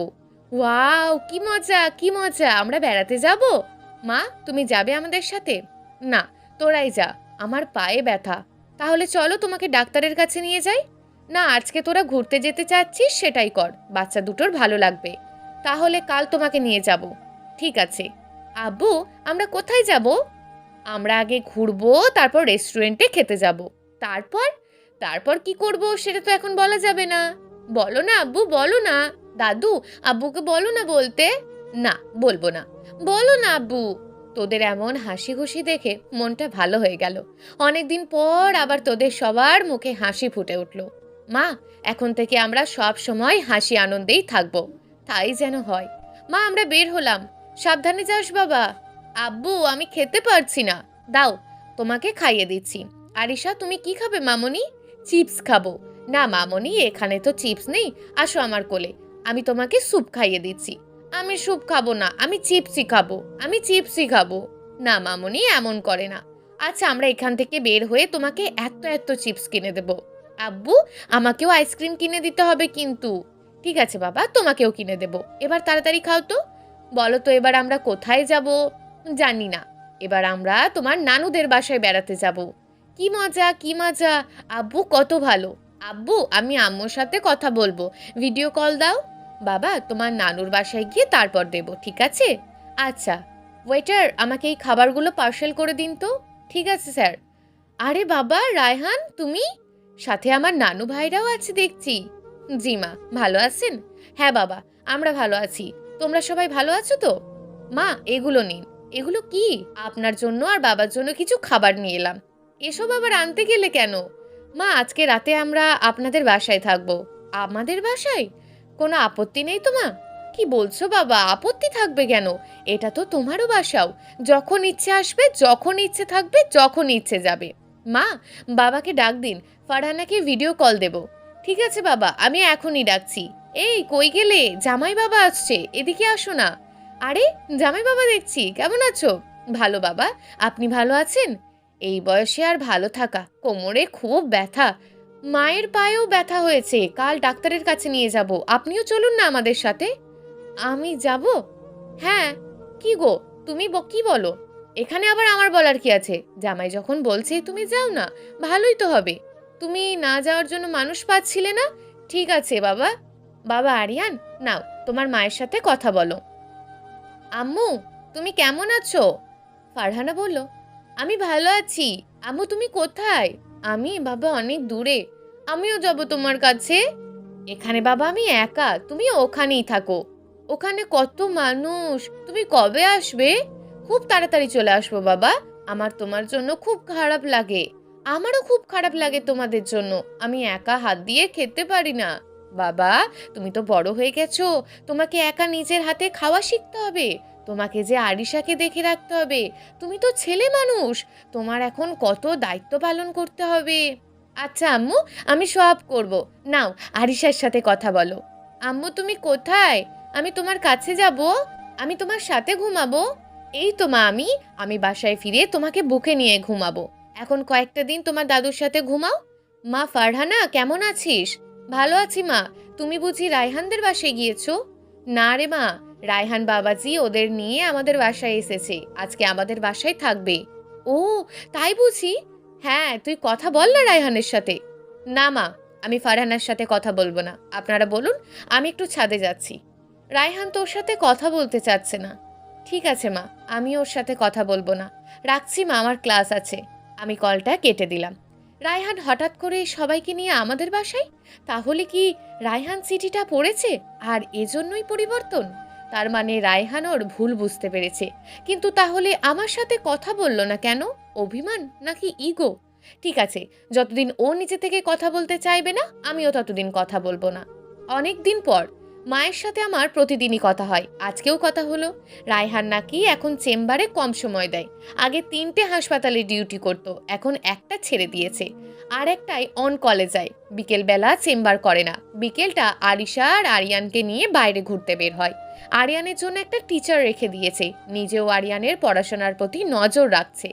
ওয়াও, কি মজা কি মজা, আমরা বেড়াতে যাব। মা, তুমি যাবে আমাদের সাথে? না, তোরাই যা, আমার পায়ে ব্যথা। তাহলে চলো তোমাকে ডাক্তারের কাছে নিয়ে যাই। না, আজকে তোরা ঘুরতে যেতে চাচ্ছিস সেটাই কর, বাচ্চা দুটোর ভালো লাগবে। তাহলে কাল তোমাকে নিয়ে যাব। ঠিক আছে। আব্বু, আমরা কোথায় যাব? আমরা আগে ঘুরবো, তারপর রেস্টুরেন্টে খেতে যাব। তারপর? তারপর কি করব সেটা তো এখন বলা যাবে না। বলো না আব্বু, বলো না। দাদু, আব্বুকে বলো না বলতে। না, বলবো না। বলো না আব্বু। তোদের এমন হাসি খুশি দেখে মনটা ভালো হয়ে গেল। অনেকদিন পর আবার তোদের সবার মুখে হাসি ফুটে উঠল। মা, এখন থেকে আমরা সব সময় হাসি আনন্দেই থাকবো, তাই যেন হয়। মা, আমরা বের হলাম, সাবধানে যাস বাবা। আব্বু, আমি খেতে পারছি না, দাও, তোমাকে খাইয়ে দিচ্ছি। আরিশা, তুমি কি খাবে মামনি? চিপস খাবো। না মামনি, এখানে তো চিপস নেই, আসো আমার কোলে, আমি তোমাকে স্যুপ খাইয়ে দিচ্ছি। আমি স্যুপ খাবো না, আমি চিপসই খাবো, আমি চিপসই খাবো। না মামনি, এমন করে না। আচ্ছা, আমরা এখান থেকে বের হয়ে তোমাকে এত এত চিপস কিনে দেবো। আব্বু, আমাকেও আইসক্রিম কিনে দিতে হবে কিন্তু। ঠিক আছে বাবা, তোমাকেও কিনে দেব। এবার তাড়াতাড়ি খাও তো। বলো তো এবার আমরা কোথায় যাব? জানি না, এবার আমরা তোমার নানুদের বাসায় বেড়াতে যাব। কি মজা, কি মজা। আব্বু কত ভালো। আব্বু, আমি আম্মুর সাথে কথা বলবো, ভিডিও কল দাও। বাবা, তোমার নানুর বাসায় গিয়ে তারপর দেব, ঠিক আছে? আচ্ছা, ওয়েটার, আমাকে এই খাবারগুলো পার্সেল করে দিন তো। ঠিক আছে স্যার। আরে বাবা, রায়হান তুমি? সাথে আমার নানু ভাইরাও আছে দেখছি। জি মা, ভালো আছেন? হ্যাঁ বাবা, আমরা ভালো আছি। তোমরা সবাই ভালো আছো তো? মা, এগুলো নিন। এগুলো কি? আপনার জন্য আর বাবার জন্য কিছু খাবার নিয়ে এলাম। এসব আবার আনতে গেলে কেন? মা, আজকে রাতে আমরা আপনাদের বাসায় থাকবো। আমাদের বাসায়? কোনো আপত্তি নেই তো মা? কি বলছো বাবা, আপত্তি থাকবে কেন? এটা তো তোমারও বাসাও। যখন ইচ্ছে আসবে, যখন ইচ্ছে থাকবে, যখন ইচ্ছে যাবে। মা, বাবাকে ডাক দিন, ফারহানাকে ভিডিও কল দেব। ঠিক আছে বাবা, আমি এখনই ডাকছি। এই কই গেলে? জামাই বাবা আসছে, এদিকে আসো না। আরে, জামাই বাবা দেখছি, কেমন আছো? ভালো বাবা, আপনি ভালো আছেন? এই বয়সে আর ভালো থাকা, কোমরে খুব ব্যথা, মায়ের পায়েও ব্যথা হয়েছে, কাল ডাক্তারের কাছে নিয়ে যাব। আপনিও চলুন না আমাদের সাথে। আমি যাব? হ্যাঁ। কি গো, তুমি কি বলো? এখানে আবার আমার বলার কি আছে? জামাই যখন বলছে তুমি যাও না, ভালোই তো হবে। তুমি না যাওয়ার জন্য মানুষ পাচ্ছিলে না? ঠিক আছে বাবা। বাবা আরিয়ান, নাও তোমার মায়ের সাথে কথা বলো। আম্মু, তুমি কেমন আছো? ফারহানা বলল, আমি ভালো আছি। আম্মু, তুমি কোথায়? আমি বাবা অনেক দূরে। আমিও যাব তোমার কাছে। এখানে বাবা আমি একা, তুমি ওখানেই থাকো। ওখানে কত মানুষ, তুমি কবে আসবে? খুব তাড়াতাড়ি চলে আসবো বাবা। আমার তোমার জন্য খুব খারাপ লাগে। আমারও খুব খারাপ লাগে তোমাদের জন্য, আমি একা হাত দিয়ে খেতে পারি না। বাবা, তুমি তো বড় হয়ে গেছো, তোমাকে একা নিজের হাতে খাওয়া শিখতে হবে। তোমাকে যে আরিশাকে দেখে রাখতে হবে, তুমি তো ছেলে মানুষ, তোমার এখন কত দায়িত্ব পালন করতে হবে। আচ্ছা আম্মু, আমি সব করব। নাও, আরিশার সাথে কথা বলো। আম্মু, তুমি কোথায়? আমি তোমার কাছে যাব, আমি তোমার সাথে ঘুমাবো। এই তো মা, আমি বাসায় ফিরে তোমাকে বুকে নিয়ে ঘুমাবো। এখন কয়েকটা দিন তোমার দাদুর সাথে ঘুমাও। মা, ফারহানা কেমন আছিস? ভালো আছি মা। তুমি বুঝি রায়হানদের বাসায় গিয়েছো? না রে মা, রায়হান বাবাজি ওদের নিয়ে আমাদের বাসায় এসেছে, আজকে আমাদের বাসায় থাকবে। ও, তাই বুঝি? হ্যাঁ, তুই কথা বল না রায়হানের সাথে। না মা, আমি ফারহানার সাথে কথা বলবো না, আপনারা বলুন, আমি একটু ছাদে যাচ্ছি। রায়হান তোর সাথে কথা বলতে চাচ্ছে না। ঠিক আছে মা, আমি ওর সাথে কথা বলবো না, রাখছি মা, আমার ক্লাস আছে। আমি কলটা কেটে দিলাম। রায়হান হঠাৎ করে সবাইকে নিয়ে আমাদের বাসায়? তাহলে কি রায়হান চিঠিটা পড়েছে আর এজন্যই পরিবর্তন? তার মানে রায়হান ওর ভুল বুঝতে পেরেছে। কিন্তু তাহলে আমার সাথে কথা বলল না কেন? অভিমান নাকি ইগো? ঠিক আছে, যতদিন ও নিজে থেকে কথা বলতে চাইবে না, আমিও ততদিন কথা বলবো না। অনেক দিন পর মায়ের সাথে আমার প্রতিদিনই কথা হয়, আজকেও কথা হলো। রায়হান নাকি এখন চেম্বারে কম সময় দেয়। আগে 3টে হাসপাতালে ডিউটি করত, এখন একটা ছেড়ে দিয়েছে, আর একটাই অন কলে যায়। বিকেলবেলা চেম্বার করে না, বিকেলটা আরিশা আর আরিয়ানকে নিয়ে বাইরে ঘুরতে বের হয়। আরিয়ানের জন্য একটা টিচার রেখে দিয়েছে, নিজেও আরিয়ানের পড়াশোনার প্রতি নজর রাখছে।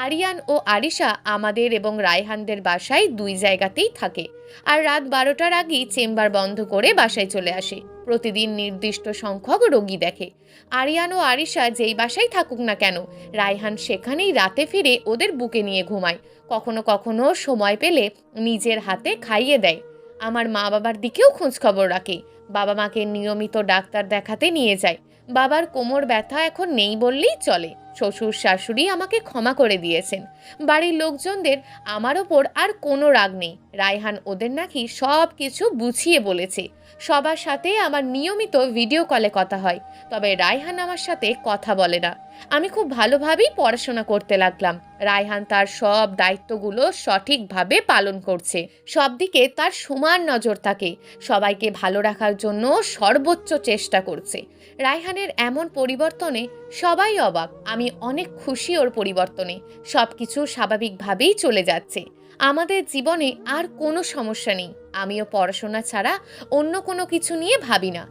আরিয়ান ও আরিশা আমাদের এবং রায়হানদের বাসায় 2 জায়গাতেই থাকে, আর রাত 12টার আগেই চেম্বার বন্ধ করে বাসায় চলে আসে। প্রতিদিন নির্দিষ্ট সংখ্যক রোগী দেখে। আরিয়ান ও আরিশা যেই বাসায় থাকুক না কেন, রায়হান সেখানেই রাতে ফিরে ওদের বুকে নিয়ে ঘুমায়। কখনো কখনো সময় পেলে নিজের হাতে খাইয়ে দেয়। আমার মা বাবার দিকেও খোঁজ খবর রাখে, বাবা মাকে নিয়মিত ডাক্তার দেখাতে নিয়ে যায়। বাবার কোমর ব্যথা এখন নেই বললেই চলে, শ্বশুর শাশুড়ি আমাকে ক্ষমা করে দিয়েছেন। বাড়ির লোকজনদের আমার ওপর আর কোনো রাগ নেই। রায়হান ওদের নাকি সব কিছু বুঝিয়ে বলেছে। সবার সাথে আমার নিয়মিত ভিডিও কলে কথা হয়, তবে রায়হান আমার সাথে কথা বলে না। আমি খুব ভালোভাবেই পড়াশোনা করতে লাগলাম। রায়হান তার সব দায়িত্বগুলো সঠিকভাবে পালন করছে। সব দিকে তার সমান নজর থাকে, সবাইকে ভালো রাখার জন্য সর্বোচ্চ চেষ্টা করছে। রায়হানের এমন পরিবর্তনে সবাই অবাক। আমি অনেক খুশি ওর পরিবর্তনে। সব কিছু স্বাভাবিকভাবেই চলে যাচ্ছে। আমাদের জীবনে আর কোনো সমস্যা নেই। আমিও পড়াশোনা ছাড়া অন্য কোনো কিছু নিয়ে ভাবি না।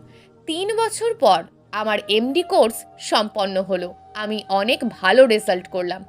3 বছর পর আমার এমডি কোর্স সম্পন্ন হলো। আমি অনেক ভালো রেজাল্ট করলাম।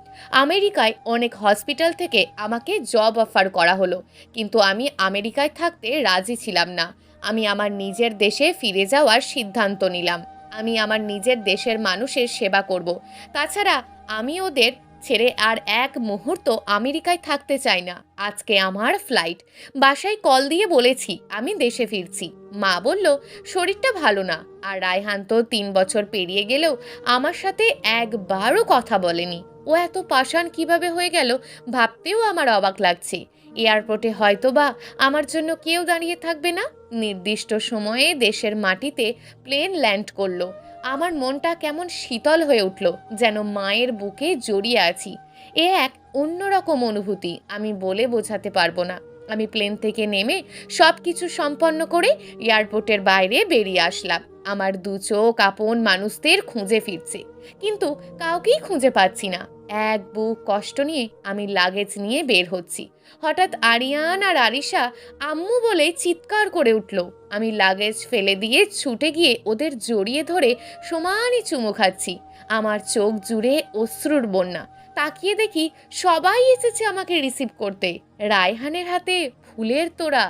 আমেরিকায় অনেক হসপিটাল থেকে আমাকে জব অফার করা হলো, কিন্তু আমি আমেরিকায় থাকতে রাজি ছিলাম না। আমি আমার নিজের দেশে ফিরে যাওয়ার সিদ্ধান্ত নিলাম। আমি আমার নিজের দেশের মানুষের সেবা করব। তাছাড়া আমি ওদের ছেড়ে আর এক মুহূর্ত আমেরিকায় থাকতে চাই না। আজকে আমার ফ্লাইট। বাসায় কল দিয়ে বলেছি আমি দেশে ফিরছি। মা বলল শরীরটা ভালো না। আর রায়হান তো 3 বছর পেরিয়ে গেলেও আমার সাথে একবারও কথা বলেনি। ও এত পাষাণ কিভাবে হয়ে গেল ভাবতেও আমার অবাক লাগছে। এয়ারপোর্টে হয়তো বা আমার জন্য কেউ দাঁড়িয়ে থাকবে না। নির্দিষ্ট সময়ে দেশের মাটিতে প্লেন ল্যান্ড করলো। আমার মনটা কেমন শীতল হয়ে উঠল, যেন মায়ের বুকে জড়িয়ে আছি। এ এক অন্যরকম অনুভূতি, আমি বলে বোঝাতে পারবো না। আমি প্লেন থেকে নেমে সব কিছু সম্পন্ন করে এয়ারপোর্টের বাইরে বেরিয়ে আসলাম। আমার 2 চোখ আপন মানুষদের খুঁজে ফিরছে, কিন্তু কাউকেই খুঁজে পাচ্ছি না। এক বুক কষ্ট নিয়ে আমি লাগেজ নিয়ে বের হচ্ছি। হঠাৎ আরিয়ান আর আরিশা আম্মু বলে চিৎকার করে উঠল। আমি লাগেজ ফেলে দিয়ে ছুটে গিয়ে ওদের জড়িয়ে ধরে সমানই চুমু খাচ্ছি। আমার চোখ জুড়ে অশ্রুর বন্যা। তাকিয়ে দেখি সবাই এসেছে আমাকে রিসিভ করতে। রায়হানের হাতে ফুলের তোড়া।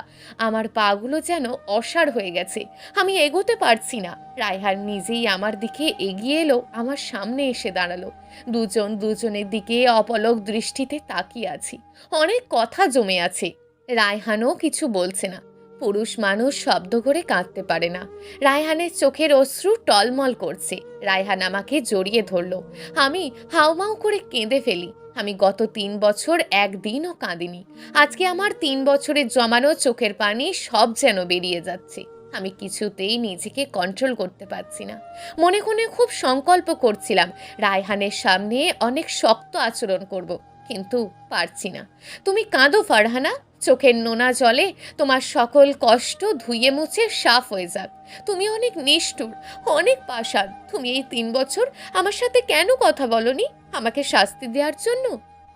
আমার পাগুলো যেন অসাড় হয়ে গেছে। আমি এগোতে পারছি না। রায়হান নিজেই আমার দিকে এগিয়ে এলো, আমার সামনে এসে দাঁড়ালো। দুজন দুজনের দিকে অপলক দৃষ্টিতে তাকিয়ে আছি। অনেক কথা জমে আছে। রায়হানও কিছু বলছে না। পুরুষ মানুষ শব্দ করে কাঁদতে পারে না। রায়হানের চোখের অশ্রু টলমল করছে। রায়হান আমাকে জড়িয়ে ধরলো। আমি হাউমাউ করে কেঁদে ফেলি। আমি গত 3 বছর একদিনও কাঁদিনি। আজকে আমার 3 বছরের জমানো চোখের পানি সব যেন বেরিয়ে যাচ্ছে। আমি কিছুতেই নিজেকে কন্ট্রোল করতে পারছি না। মনে মনে খুব সংকল্প করছিলাম রায়হানের সামনে অনেক শক্ত আচরণ করব, কিন্তু পারছি না। তুমি কাঁদো ফারহানা, চোখের নোনা জলে তোমার সকল কষ্ট ধুয়ে মুছে সাফ হয়ে যাক। তুমি অনেক নিষ্ঠুর, অনেক পাষাণ। তুমি এই 3 বছর আমার সাথে কেন কথা বলনি? আমাকে শাস্তি দেওয়ার জন্য?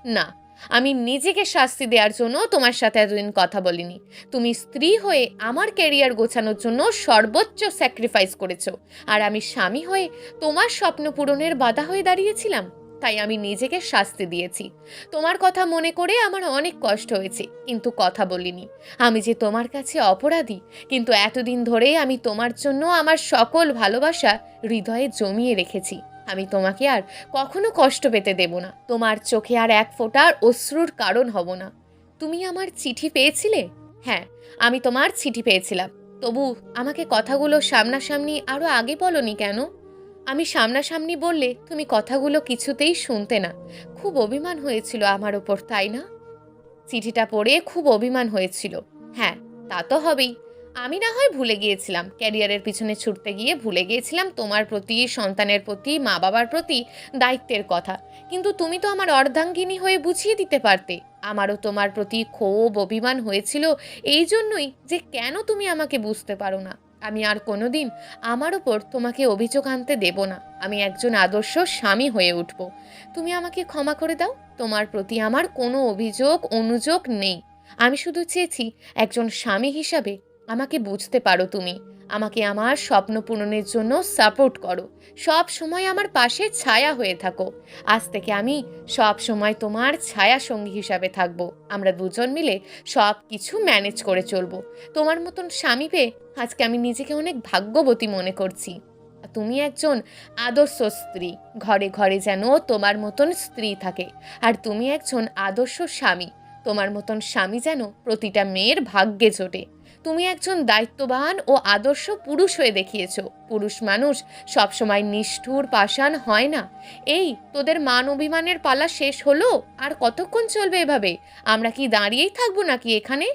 না, আমি নিজেকে শাস্তি দেওয়ার জন্য তোমার সাথে এতদিন কথা বলিনি। তুমি স্ত্রী হয়ে আমার ক্যারিয়ার গোছানোর জন্য সর্বোচ্চ স্যাক্রিফাইস করেছো, আর আমি স্বামী হয়ে তোমার স্বপ্ন পূরণের বাধা হয়ে দাঁড়িয়েছিলাম। তাই আমি নিজেকে শাস্তি দিয়েছি। তোমার কথা মনে করে আমার অনেক কষ্ট হয়েছে, কিন্তু কথা বলিনি। আমি যে তোমার কাছে অপরাধী, কিন্তু এতদিন ধরে আমি তোমার জন্য আমার সকল ভালোবাসা হৃদয়ে জমিয়ে রেখেছি। আমি তোমাকে আর কখনো কষ্ট পেতে দেব না। তোমার চোখে আর এক ফোঁটার অশ্রুর কারণ হব না। তুমি আমার চিঠি পেয়েছিলে? হ্যাঁ, আমি তোমার চিঠি পেয়েছিলাম। তবু আমাকে কথাগুলো সামনাসামনি আরো আগে বলনি কেন? আমি সামনাসামনি বললে তুমি কথাগুলো কিছুতেই শুনতে না। খুব অভিমান হয়েছিল আমার ওপর, তাই না? চিঠিটা পড়ে খুব অভিমান হয়েছিল। হ্যাঁ, তা তো হবেই। আমি না হয় ভুলে গিয়েছিলাম, ক্যারিয়ারের পিছনে ছুটতে গিয়ে ভুলে গিয়েছিলাম তোমার প্রতি, সন্তানের প্রতি, মা বাবার প্রতি দায়িত্বের কথা। কিন্তু তুমি তো আমার অর্ধাঙ্গিনী হয়ে বুঝিয়ে দিতে পারতে। আমারও তোমার প্রতি ক্ষোভ অভিমান হয়েছিল এই জন্যই যে কেন তুমি আমাকে বুঝতে পারো না। আমি আর কোনোদিন আমার ওপর তোমাকে অভিযোগ আনতে দেব না। আমি একজন আদর্শ স্বামী হয়ে উঠব। তুমি আমাকে ক্ষমা করে দাও। তোমার প্রতি আমার কোনো অভিযোগ অনুযোগ নেই। আমি শুধু চেয়েছি একজন স্বামী হিসাবে আমাকে বুঝতে পারো তুমি। আমাকে আমার স্বপ্ন পূরণের জন্য সাপোর্ট করো। সব সময় আমার পাশে ছায়া হয়ে থাকো। আজ থেকে আমি সব সময় তোমার ছায়া সঙ্গী হিসাবে থাকবো। আমরা দুজন মিলে সব কিছু ম্যানেজ করে চলবো। তোমার মতন স্বামী পেয়ে আজকে আমি নিজেকে অনেক ভাগ্যবতী মনে করছি। তুমি একজন আদর্শ স্ত্রী। ঘরে ঘরে যেন তোমার মতন স্ত্রী থাকে। আর তুমি একজন আদর্শ স্বামী। তোমার মতন স্বামী যেন প্রতিটা মেয়ের ভাগ্যে জোটে। তুমি একজন দায়িত্ববান ও আদর্শ পুরুষ হয়ে দেখিয়েছো। পুরুষ মানুষ সবসময় নিষ্ঠুর পাষাণ হয় না। এই তোদের মান অভিমানের পালা শেষ হলো? আর কতক্ষণ চলবে এভাবে? আমরা কি দাঁড়িয়েই থাকবো নাকি এখানে?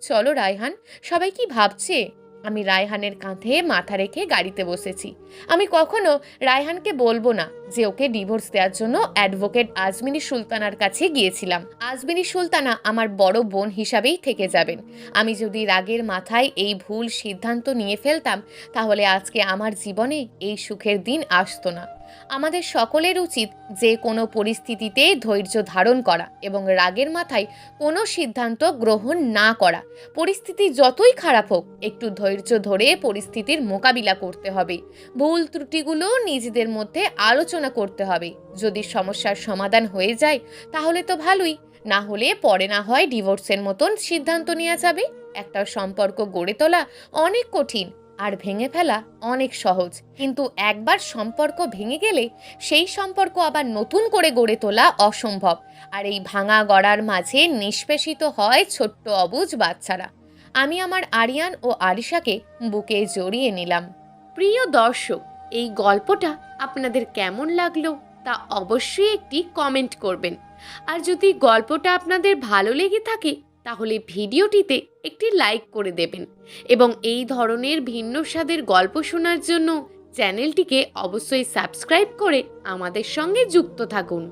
চলো রায়হান, সবাই কি ভাবছে? আমি রায়হানের কাঁধে মাথা রেখে গাড়িতে বসেছি। আমি কখনো রায়হানকে বলবো না যে ওকে ডিভোর্স দেওয়ার জন্য অ্যাডভোকেট আজমিনী সুলতানার কাছে গিয়েছিলাম। আজমিনী সুলতানা আমার বড় বোন হিসাবেই থেকে যাবেন। আমি যদি রাগের মাথায় এই ভুল সিদ্ধান্ত নিয়ে ফেলতাম, তাহলে আজকে আমার জীবনে এই সুখের দিন আসতো না। আমাদের সকলের উচিত যে কোনো পরিস্থিতিতে ধৈর্য ধারণ করা এবং রাগের মাথায় কোনো সিদ্ধান্ত গ্রহণ না করা। পরিস্থিতি যতই খারাপ হোক, একটু ধৈর্য ধরে পরিস্থিতির মোকাবিলা করতে হবে। ভুল ত্রুটিগুলো নিজেদের মধ্যে আলোচনা করতে হবে। যদি সমস্যার সমাধান হয়ে যায় তাহলে তো ভালোই, না হলে পরে না হয় ডিভোর্সের মতন সিদ্ধান্ত নেওয়া যাবে। একটা সম্পর্ক গড়ে তোলা অনেক কঠিন আর ভেঙে ফেলা অনেক সহজ, কিন্তু একবার সম্পর্ক ভেঙে গেলে সেই সম্পর্ক আবার নতুন করে গড়ে তোলা অসম্ভব। আর এই ভাঙা গড়ার মাঝে নিষ্পেষিত হয় ছোট্ট অবুঝ বাচ্চারা। আমি আমার আরিয়ান ও আরিশাকে বুকে জড়িয়ে নিলাম। প্রিয় দর্শক, এই গল্পটা আপনাদের কেমন লাগলো তা অবশ্যই একটি কমেন্ট করবেন। আর যদি গল্পটা আপনাদের ভালো লেগে থাকে তাহলে ভিডিওটিতে একটি লাইক করে দেবেন এবং এই ধরনের ভিন্ন স্বাদের গল্প শোনার জন্য চ্যানেলটিকে অবশ্যই সাবস্ক্রাইব করে আমাদের সঙ্গে যুক্ত থাকুন।